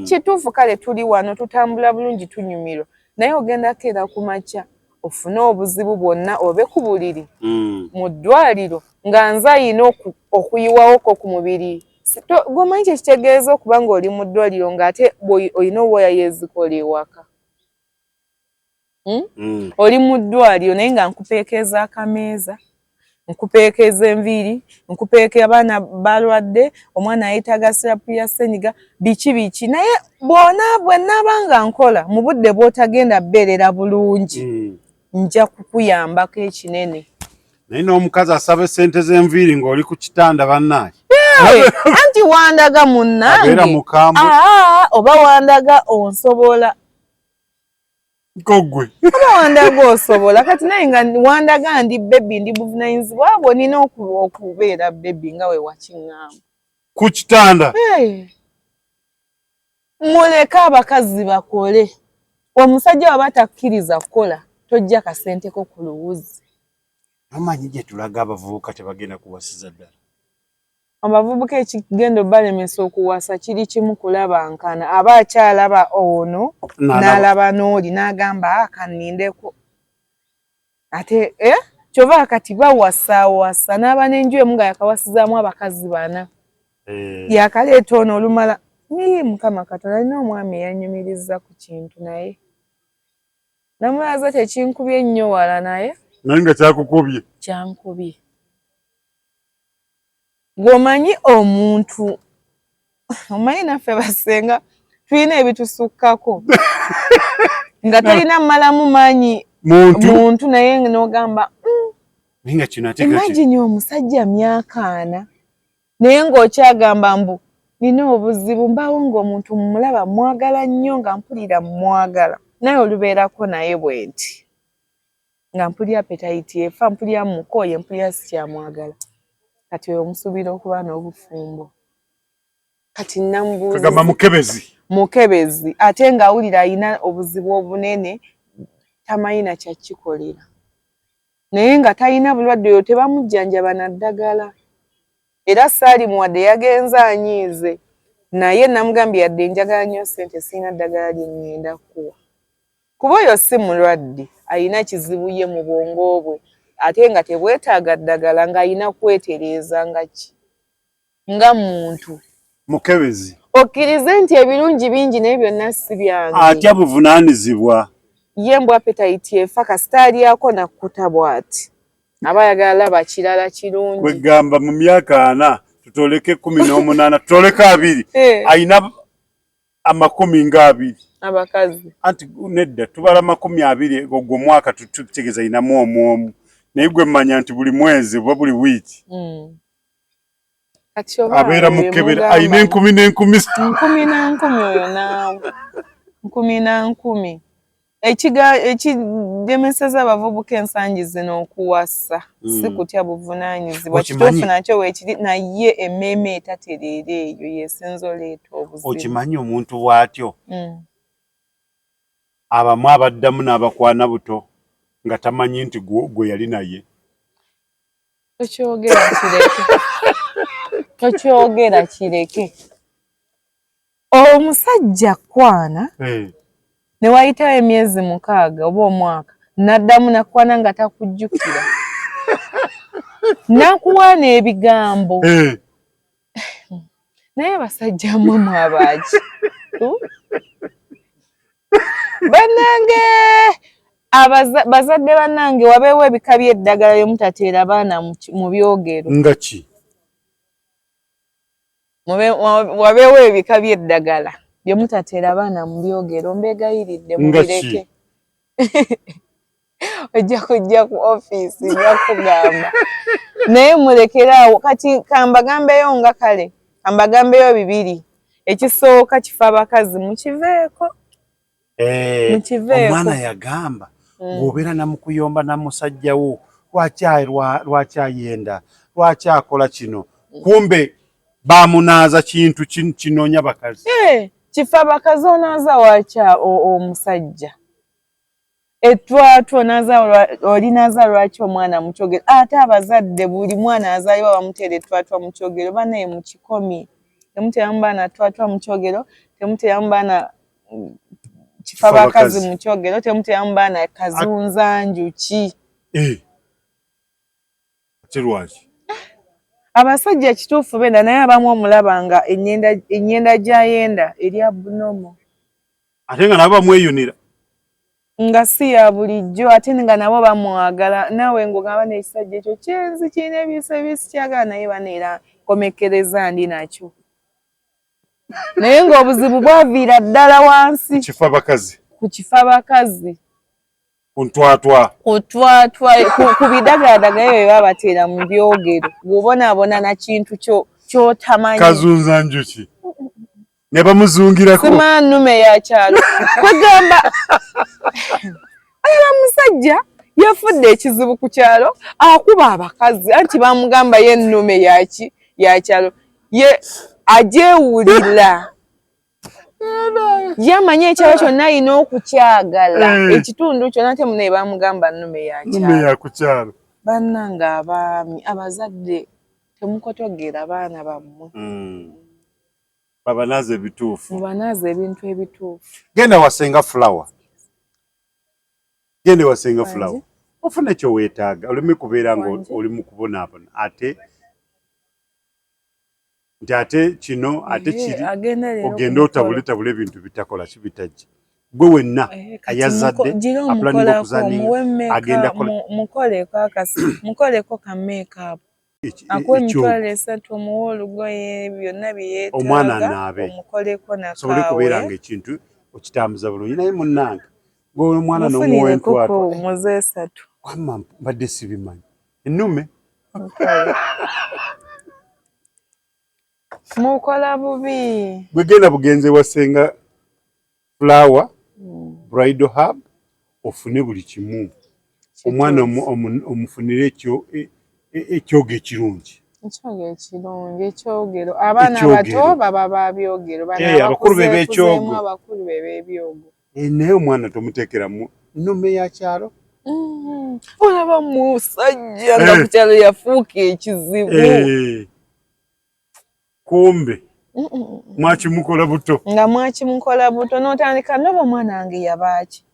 Kituufu kale tuli wano tutambula bulungi tunyumirwa. Naye ogenda keera ku makya ofune obuzibu bwonna obe ku buliri mu ddwaliro nga nze ayina okuyiwawoko ku mubiri. Gwomanyi kyekitegeeza okuba ng'oli mu ddwaliro ng'ate olina obwoya yeezikola ewaka. Oli mu ddwaliro naye nga nkupeekeza akameeza nkupeekeza enviiri nkupeeka abaana balwadde omwana ayetaaga sirapu ya ssenyiga biki naye bwe naabanga nkola mu budde bw'otagenda bbeerera bulungi nja kukuyambako ekinene. Naye n'omukazi asaba essente z'enviiri ng'oli ku kitanda bannaaye. Anti wandaga munnange oba wandaga onsobola. Gogwe. Oba wandaga osobola kati naye nga wandaga ndi bebi ndi buvunanyizibwa bwo nina okubeera bebi nga we wakiŋŋamba. Ku kitanda. Muleke abakazi bakole. Omusajja waba takkiriza kukola tojja kasenteko ku luwuzi. Amanyi gye tulaga abavubuka tebagenda kuwasiza ddala. Abavubuka ekigendo balemesa okuwasa kiri kimu kulaba nkana aba akyalaba ono n'alaba n'oli n'agamba kanindeko ate kyova kati bawasa n'aba n'enju emu nga yakawasizaamu abakazi bana yakaleeta ono olumala mukama Katonda alina omwami eyanyumiriza ku kintu naye namulaza tekinkubye nnyo wala naye nga kyakukubye kyankubye. Gwomanyi omuntu omanyi naffe basenga tulina ebitusukkako nga tolina mmalamu maanyi muntu naye n'ogamba ninga kino ate kati imagine omusajja myaka ana naye ng'okyagamba mbu nina obuzibu mbaawo ng'omuntu mumulaba mwagala nnyo nga mpulira mwagala naye olubeerako naye bwe nti nga mpulira appetite efa mpulira mukooye mpulira sikyamwagala kati oyo omusuubira okuba n'obufumbo kati namubuuza kagamba mukebezi ate ng'awulira alina obuzibu obunene tamanyi na kyakikolera naye nga talina bulwadde oyo tebamujjanjaba na ddagala era Saalimu wadde yagenze anyiize naye namugambye yadde njagala nnyo ssente sirina ddagala lye ŋŋenda kuwa kuba oyo si mulwadde alina kizibu ye mu bwongo bwe ate nga tebwetaaga ddagala ng'alina kwetereeza nga muntu mukebezi okkirize nti ebirungi bingi naye byonna si byange atya buvunaanyizibwa ye mbw appetite efa kasita alyako nakkuta bw'ati aba ayagala laba kirala kirungi kwegamba mu myaka 4 tutoleke 18 tutoleke 2 ayina 20 abakazi anti nedda tubala 20 ogwo mwaka tutegeza ayinamu omwomu naye gwe mmanya nti buli mwezi oba buli wiiki abeera mukebera ayina 10 oyo naawe 10 ekigemeseza abavubuka ensangi zino okuwasa si kutya buvunaanyizibwa kituufu nakyo weekiri naye emmeeme etatereera eyo yeesinza oleeta obuzibu okimanyi omuntu bw'atyo abamu abaddamu n'abakwana buto nga tamanyi nti gwe yali naye tokyogera kireke omusajja kwana ne wayitawo emyezi 6 oba omwaka n'addamu nakwana nga takujjukira nakuwaana ebigambo naye basajja mmwe abaaki bannange bazadde bannange wabeewo ebika by'eddagala bye mutateera abaana mu byogero nga ki wabeewo ebika by'eddagala bye mutateera abaana mu byogero mbeegayiridde mubireke ojja kujja ku ofiisi bakugamba naye mulekeraawo kati kambagambeyo nga kale kambagambeyo 2 ekisooka kifa abakazi mukiveeko omwana yagamba ng'obeera namukuyomba namusajjawo lwaki ayenda lwaki akola kino kumbe bamunaaza kintu kinoonya bakazi kifa bakazi onaaza wakya omusajja etwatwo olinaza lwaki omwana mukyogero ate abazadde buli mwana azaalibwa bamuteera etwatwa mu kyogero banaye mu kikomi temuteeramu baana twatwa mu kyogero temuteeramu baana kifa bakazi mu kyogero temuteeramu baana kazunza njuki kirwaki abasajja kituufu benda naye abamu omulaba nga ennyenda gyayenda eri abunomo ate nga nabo bamweyunira nga si ya bulijjo ate nga nabo bamwagala naawe ng'ogamba n'ekisajja ekyo kyenzi kirina ebiso ebisikyagala naye baneera komekereza ndi nakyo naye ng'obuzibu bwaviira ddala wansi ku kifa bakazi ku bidagaladagala bye babateera mu byogero bw'obonaabona na kintu ky'otamanyi kazunza njuki ne bamuzungirako sima nnume ya kyalo kwegamba ayaba musajja yafudde ekizibu ku kyalo akuba abakazi anti bamugamba ye nnume ya kyalo ye ajeewulira yamanyi ekyalo kyonna alina okukyagala ekitundu kyonna temunaye bamugamba nnume ya kyalo bannanga abaami abazadde temukotogera baana bammwe babanaze ebituufu mubanaze ebintu ebituufu genda wasenga flower ofuna ekyo weetaaga oleme kubeera nga oli mu kubonaabona ate kino ate kiri ogenda otabuletabula ebintu bitakola kibitajja gwe wenna ayazadde apulanira okuzaninga agenda mukoleko ka make-up akuwa emitwalo 3 omuwa olugoye byonna byeyeetaaga omwana anaabe omukoleko sobole kubeera nga ekintu okitambuza bulungi naye munnange Go mwana n'omuwentu ato. Muze satu. Wamma mbadde sibimanyi. Ennume. Mukola bubi. Bwegenda bugenze wasenga flower, bridal hub, ofune buli kimu. Omwana omufunire ekyoge ekirungi. Ekyoge ekirungi, ekyogero. Abaana bato baba babyogero. Abakulu b'ekyogo. Abakulu b'ebyogo. Naye omwana tomuteekeramu nnume ya kyalo. Olaba musajja nga ku kyalo yafuuka ekizibu. Kumbe mwakimukola buto. Nga mwakimukola buto n'otandika ndoba omwana wange yabaaki.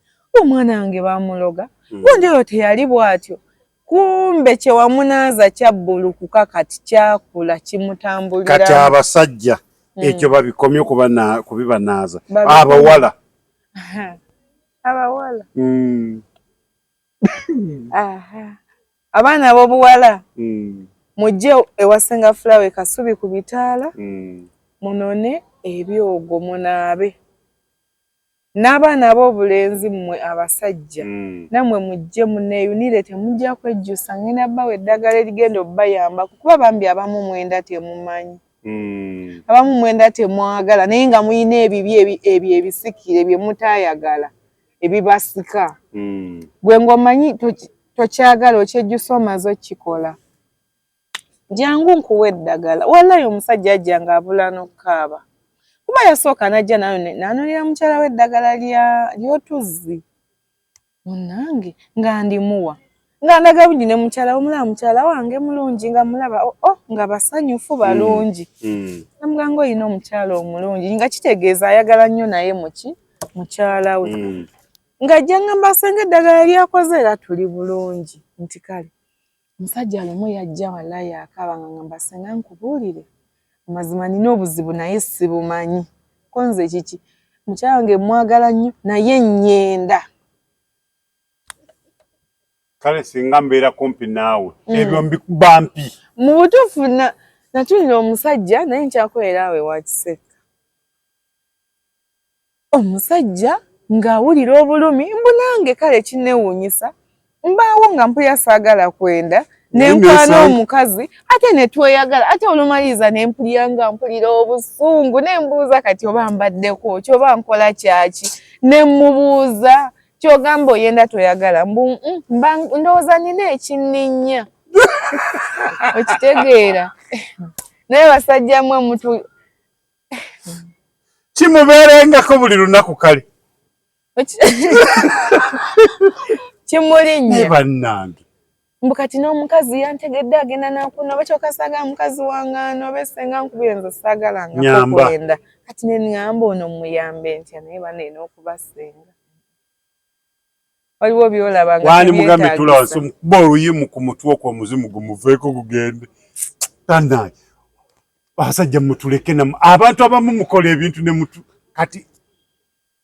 Omwana wange bamuloga. Gondeyo teyali bw'atyo. Kumbe kye wamunaaza kyabbulukuka kati kyakula kimutambulira. Kati abasajja ekyo babikomye kubibanaaza. Abawala. Abawala. Abaana ab'obuwala. Mujje ewasenga Flower Kasubi ku bitaala. Munone ebyogo munaabe. N'abaana ab'obulenzi mmwe abasajja. Namwe mujje muneeyunire temujja kwejjusa ngina bbawe eddagala erigenda obbayamba kuba bambi abamu mwenda temumanyi. Abamu mwenda temwagala naye nga muyina ebibi ebyo ebisikire bye mutaayagala ebibasika. Gwe ng'omanyi tokyagala okyejjusa omaze okikola. Jangu nkuwa eddagala. Wallahi omusajja ajja ng'abula n'okukaaba. Kuba yasooka n'ajja n'anonera mukyala we eddagala ly'otuzzi. Munnange nga ndimuwa. Nga ndaga bulungi ne mukyala omulaba mukyala wange mulungi nga mulaba nga basanyufu balungi. Namuganga oyina omukyala omulungi nga kitegeeza ayagala nnyo naye mukyala we. Ng'ajja ngamba senga eddagala lyakoze era tuli bulungi. Nti kale omusajja lumu yajja wallahi akaaba nga ngamba senga nkubuulire. Amazima nina obuzibu naye sibumanyi. Konze kiki? Mukyala wange mwagala nnyo naye nnyenda. Kale singa mbeera kumpi naawe ebyo mbikuba mpi. Mu butuufu natulira omusajja naye nkyakolera awe wakiseka. Omusajja ng'awulira obulumi mbu nange kale kinneewuunyisa mbaawo nga mpulira saagala kwenda nenkwana omukazi ate ne tweyagala ate olumaliriza ne mpulira nga mpulira obusungu ne mbuuza kati oba mbaddeko kyoba nkola kyaki ne mmubuuza kyogamba oyenda toyagala ndowooza nina ekinninnya okitegeera naye basajja mmwe mutu kimubeerengako buli lunaku kale kimulinnya bannange mbu kati n'omukazi yantegedde agenda nakuno bakyokasaga mukazi wange obesenga nkubire nze saagalanga kwenda kati neŋŋamba ono muyambe ntya naye baneena okubasenga waliwo byolaba nga wani mugambe tulawansi mukuba oluyimu ku mutwe okwo omuzimu gumuveeko gugende tannaye abasajja mutuleke namu abantu abamu mukola ebintu ne mutu kati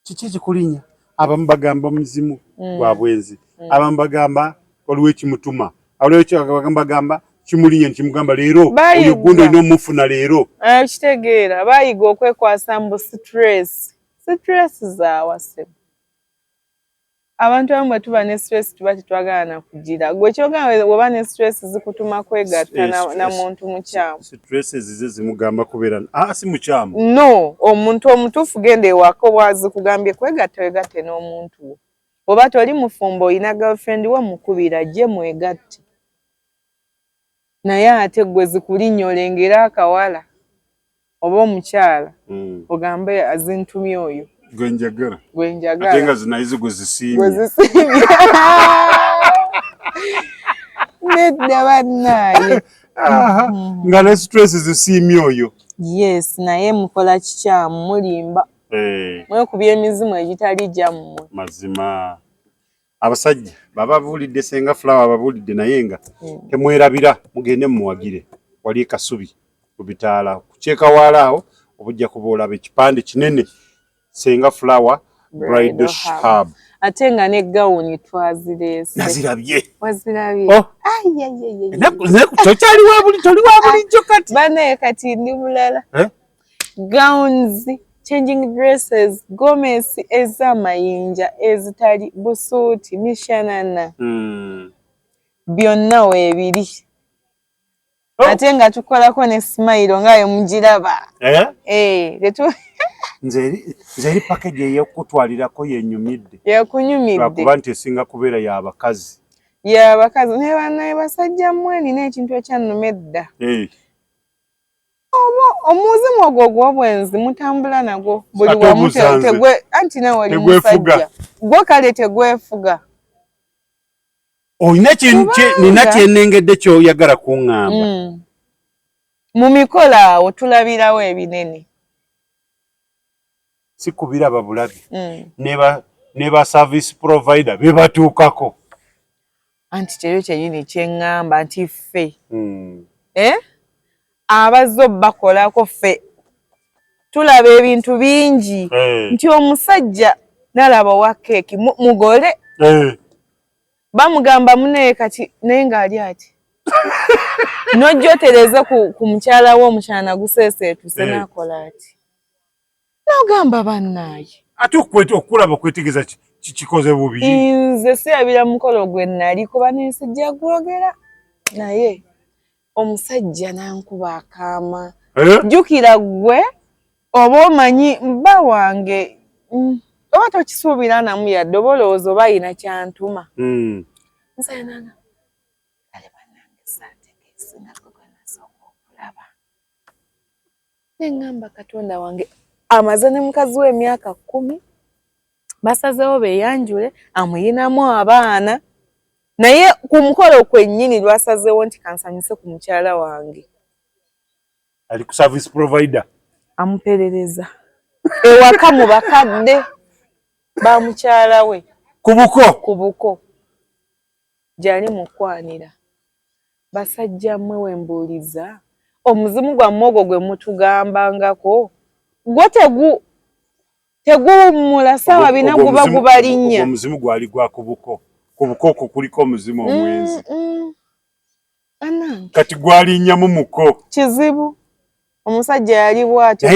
kiki ekikulinya abamu bagamba omuzimu gwa bwenzi abamu bagamba waliwo ekimutuma waliwo bagamba kimulinya nkimugamba leero oyo gundi olina omufuna leero kitegeera baayiga okwekwasa mbu stress zaawase abantu abamu bwe tuba ne stress tuba tetwagala na kugira gwe kyogamba bw'oba ne stress zikutuma kwegatta na muntu mukyamu stress zize zimugamba kubeera si mukyamu no omuntu omutuufu genda ewaka bwazikugambye kwegatta wegatte n'omuntu wo oba toli mufumbo oyina girlfriend wo mukubira gye mwegatte naye ate gwe zikulinnya olengera akawala oba omukyala ogambe azintumye oyo gwenjagala ate nga zinayizi gwe zisiimye nedda bannaaye nga ne stress zisiimye oyo yes naye mukola kikyamu mulimba mwekubya emizimu egitali gyammwe mazima abasajja bababuulidde senga Flower ababuulidde naye nga temwerabira mugende mumuwagire wali Kasubi ku bitaala kukyeka waalaawo obujja kuba olaba ekipande kinene senga Flower bridal hub ate nga ne gawuni twazireese nazirabye wazirabye tokyali wa bulijjo kati banaye kati ndi mulala gowns changing dresses, gomesi ez'amayinja ezitali busuuti mishanana. Byonna weebiri. Ate nga tukolako ne smile ngayo mugiraba. Nze package ey'okutwalirako yenyumidde. Yakunyumidde. Lwakuba nti esinga kubeera y'abakazi. Y'abakazi ne bannaye basajja mmwe nina ekintu ekyannuma edda. Omuzimu ogwo gw'obwenzi mutambula nagwo buli wamu tegwe anti nawe oli musajja. Gwe kale tegwefuga. Nina kyennengedde ky'oyagala kuŋŋamba. Mu mikola awo tulabirawo ebinene. Si kubiraba bulabi. Ne ba service provider be batuukako. Anti kyeyo kyenyini kyeŋŋamba nti ffe. Abazzo bakolako ffe. Tulaba ebintu bingi. Nti omusajja nalaba wa keeki mugole. Bamugamba munaye kati naye ng'ali ati. Nojjotereza ku mukyala wo omukyana guseeseetuse n'akola ati. N'ogamba bannaaye. Ate okulaba kwetegereza kikoze bubi. Nze sirabira mukolo gwe nali kuba n'ensijja gwogera. Naye omusajja n'ankuba akaama. Jjukira ggwe oba omanyi bba wange oba tokisuubira namu yadde oba olowooza oba ayina kyantuma. Nze nana kale bannange saategeese nako ganasooka okulaba. Ne ŋŋamba Katonda wange amaze ne mukazi w'emyaka 10 basazeewo beeyanjule amuyinamu abaana naye ku mukolo kwennyini lwasazeewo nti kansanyuse ku mukyala wange. Ali ku service provider. Amuperereza. Ewaka mu bakadde ba mukyala we. Ku buko. Gyali mukwanira. Basajja mmwe wembuuliza. Omuzimu gwammwe ogwo gwe mutugambangako. Gwo teguwummula ssaawa bina guba gubalinnya. Omuzimu gwali gwa ku buko. Ku buko okwo kuliko omuzimu omwenzi. Kati gwalinnyamu muko. Kizibu. Omusajja yali bw'atyo.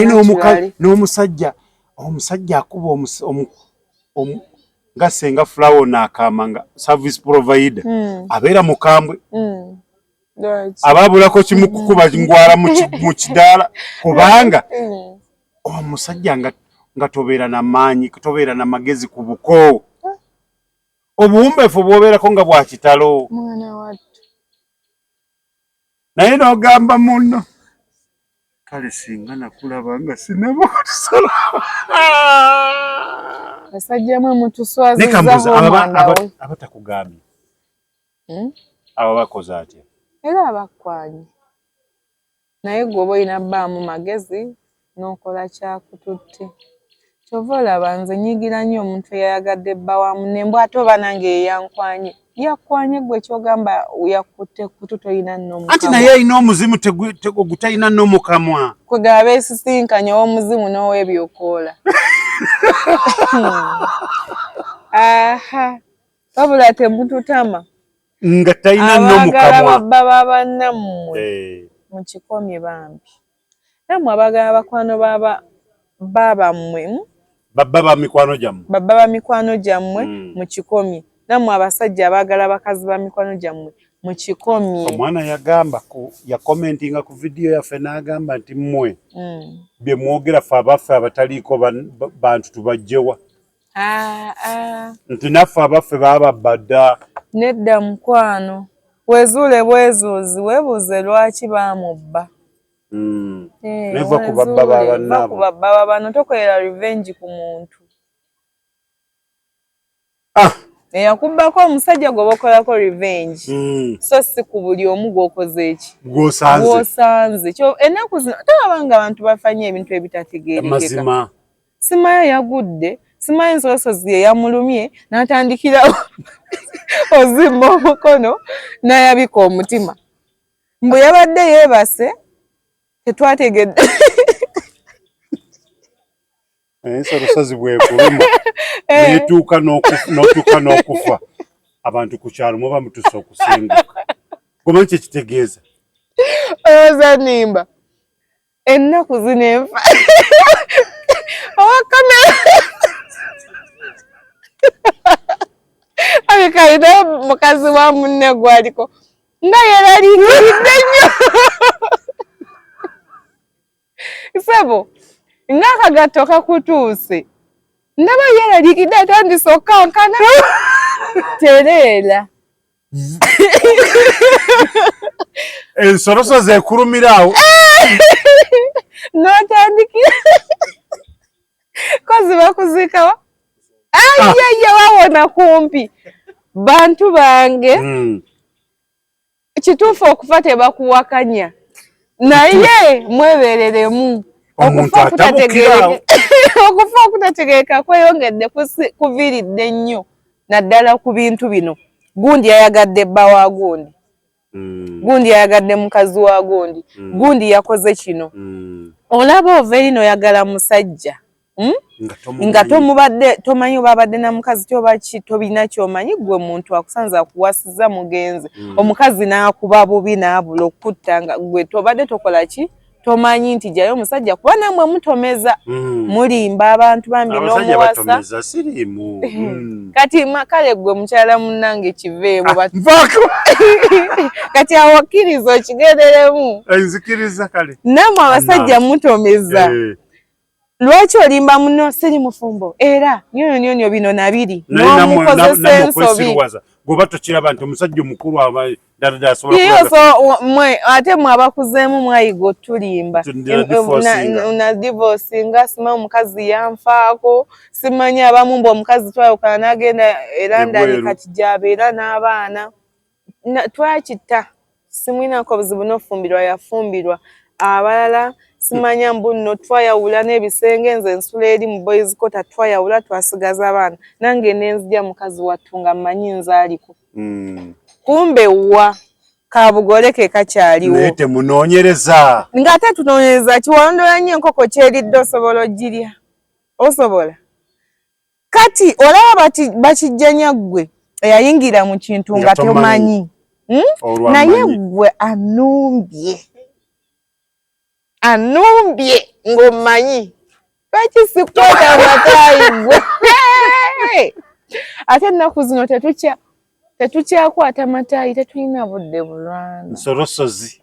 Omusajja akuba nga senga Flower n'akaama nga service provider. Abeera mukambwe. Abaabulako kimu kukuba ngwala mu kidaala kubanga omusajja nga tobeera na maanyi, tobeera na magezi ku buko. Obuwumbeefu bw'obeerako nga bwa kitalo. Mwana wattu. Naye n'ogamba munno. Kale singa nakulaba nga sinaba kutusala. Basajja mwe mutuswazizzaho omwana we. Abatakugambye. Abo bakoze atya? Era abakwanye. Naye gwe oba olina bbaamu magezi n'okola kyakututte. Kyova olaba nze nyigira nnyo omuntu eyayagadde bba wa munne ate oba nange yeyankwanye. Yakwanye gwe kyogamba yakutte kutu toyina nno mukamwa. Anti naye alina omuzimu gutalina nno mukamwa. Kwegaba beesisinkanye ow'omuzimu n'ow'ebyokoola. Wabula temututama. Nga talina nno mukamwa. Abaagala babba babannammwe mu kikomye bambi. Nammwe abaagala bakwano babammwe. Babba ba mikwano gyammwe. Babba ba mikwano gyammwe mu kikomye. Nammwe abasajja abaagala bakazi ba mikwano gyammwe mu kikomye. Omwana yagamba yakomentinga ku vidiyo yaffe n'agamba nti mmwe bye mwogera ffe abaffe abataliiko bantu tubajjewa. Nti naffe abaffe baababba dda. Nedda mukwano. Wezuule bwezuuzi weebuuze lwaki baamubba. Neva ku babba b'abannaabo. Ku babba b'abantu tokolera revenge ku muntu. Eyakubbako omusajja gwe bakolako revenge. So si ku buli omu gw'okoze eki. Gw'osanze. Ennaku zino tolabanga abantu bafanye ebintu ebitategeerekeka. Mazima. Simayo yagudde. Simayo ensosozi ye yamulumye n'atandikira ozimba omukono n'ayabika omutima. Mbwe yabadde yeebase tetwategedde. Ensosozi bwekuluma netuuka n'okufa. Abantu ku kyalo muba mutuuse okusenguka. Gomanyi kye kitegeeza? Olowooza nnimba. Ennaku zino enfa. kamera abikaida mukazi wa munne gwaliko nga yeralikidde nnyo sebo nga akagato kakutuuse ndaba yeralikidde atandise okkankana tereera ensoloso zekulumirawo n'otandikira kozi bakuziikawa ayaya wawona kumpi bantu bange kituufu okufa tebakuwakanya naye mwebereremu okufa okutategeereka kweyongedde kuviiridde nnyo naddala ku bintu bino gundi yayagadde bba wa gundi gundi yayagadde mukazi wa gundi gundi yakoze kino olaba ova erino oyagala musajja nga tomanyi oba abadde na mukazi tobina kyomanyi gwe muntu akusanza kuwasiza mugenzi omukazi n'akuba bubi n'abula okutta nga gwe tobadde tokola ki tomanyi nti jayo omusajja kuba namwe mutomeza mulimba abantu bambi n'omuwasa kati kale gwe mukyala munnange kiveemu kati awakkiriza okigenderemu namwe abasajja mutomeza lwaki olimba muno siri mufumbo era nyonyonyo bino nabiri n'omukozesa ensobi goba tokiraba nti omusajja omukulu mwe ate mwe abakuzeemu mwayiga otulimba na divorce nga simanyi omukazi yanfaako simanyi abamu mbu omukazi twayukana n'agenda era ndali kati gy'abeera n'abaana twakitta simwinako obuzibu n'ofumbirwa yafumbirwa abalala simanya mbu nno twayawula n'ebisenge nze ensula eri mu boys quarter twayawula twasigaza abaana nange nenzija mukazi wattu nga mmanyi nzaaliko kumbe wa kabugole ke kakyaliwo naye temunoonyereza ng'ate tunoonyereza kiwondola nnyo enkoko kyeridde osobola ogirya osobola kati olaba bakijjanya ggwe eyayingira mu kintu nga tomanyi naye ggwe anumbye ng'omanyi lwaki sikwata amataayi gwe ate ennaku zino tetukyakwata mataayi tetulina budde bulwana nsolosozi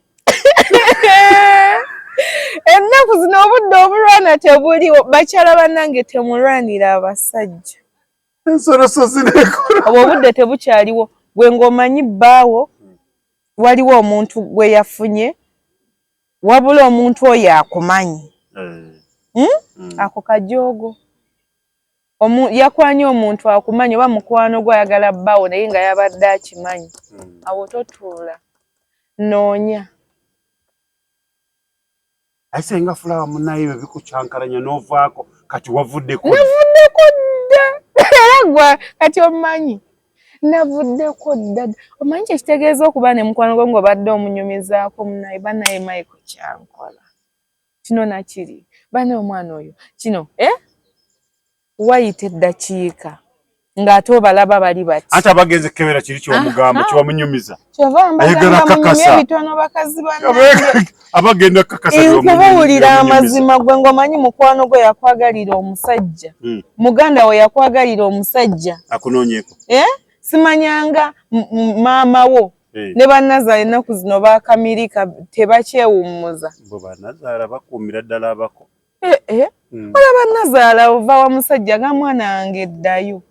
ennaku zino obudde obulwana tebuliwo bakyala bannange temulwanira abasajja ensolosozi nekola obwo obudde tebukyaliwo gwe ng'omanyi bbaawo waliwo omuntu gwe yafunye wabula omuntu oyo akumanyi ako kajoogo yakwanye omuntu akumanyi oba mukwano gwayagala bbaawo naye nga yabadde akimanyi awo totuula noonya ayise nga fulawa munaye bikucyankalanya n'ovaako kati wavuddeko dda era gwa kati omanyi navuddeko dda omanyi kyekitegeeza okuba ne mukwano gwo ng'obadde omunyumizaako munaye banaye Michael kyankola kino nakiri banaye omwana oyo kino wayita eddakiika ng'ate obalaba bali bati ate abagenze kebera kiri kyomugamba kiwamunyumiza kyova mbagamba munyumya ebitono bakazi bannange abagenda kakasa kubawulira amazima gwe ng'omanyi mukwano gwe yakwagalira omusajja muganda we yakwagalira omusajja akunoonyeko simanyanga maama wo ne bannazaala ennaku zino bakamirika tebakyewummuza bo bannazaala bakuumira ddala abako ola bannazaala ova wa musajja ga mwana wange eddayo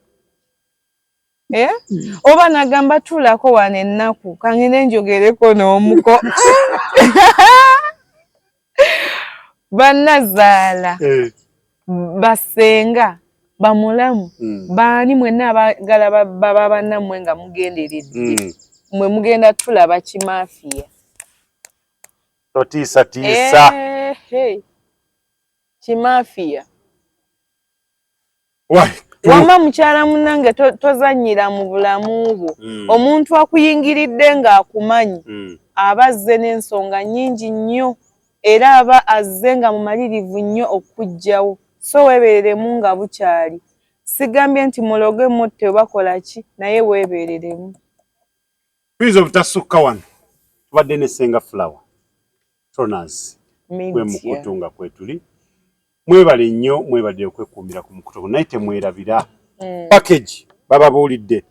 oba nagamba tuulako wano ennaku kangende njogereko n'omuko bannazaala basenga bamulamu baani mwenna abagala baba bannammwe nga mugenderedde mwe mugenda tulaba kimaafiya totiisatiisa kimaafiya wama mukyala munnange tozannyira mu bulamu bwo omuntu akuyingiridde ng'akumanyi aba azze n'ensonga nnyingi nnyo era aba azze nga mumalirivu nnyo okuggyawo so weebereremu nga bukyali sigambye nti muloge mutte bakola ki naye weebereremu tuyinza obutasukka wano tubadde ne Senga Flower Troners kwe mukutu nga kwetuli mwebale nnyo mwebadde okwekuumira ku mukutu naye temwerabira package bababuulidde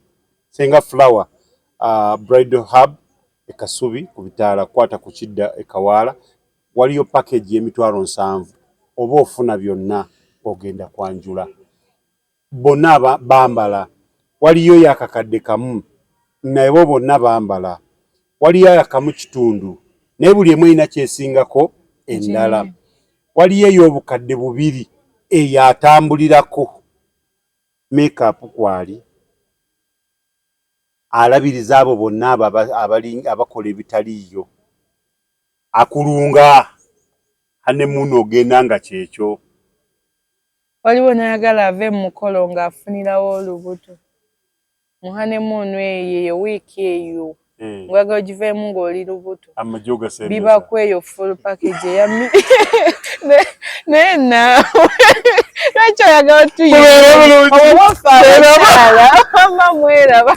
Senga Flower Bridal Hub ekasubi ku bitaala kwata ku kidda ekawaala waliyo package y'emitwalo 7 oba ofuna byonna ogenda kwanjula bonna bambala waliyo yakakadde kamu naye bo bonna bambala waliyo yakamu kitundu naye buli emu erina kyesingako endala waliyo ey'obukadde 2 eyatambulirako makeup kwali alabiriza abo bonna abakola ebitaliiyo akulunga hanemuno ogenda nga kyekyo waliwo nayagala ave mu mukolo ng'afunirawo olubuto muhanemuno eyo wiiki eyo ngwagala ogiveemu ng'oli lubuto bibako eyo full package eyami naye naawe lwaki oyagala tuyioba ofa abakyala mba mweraba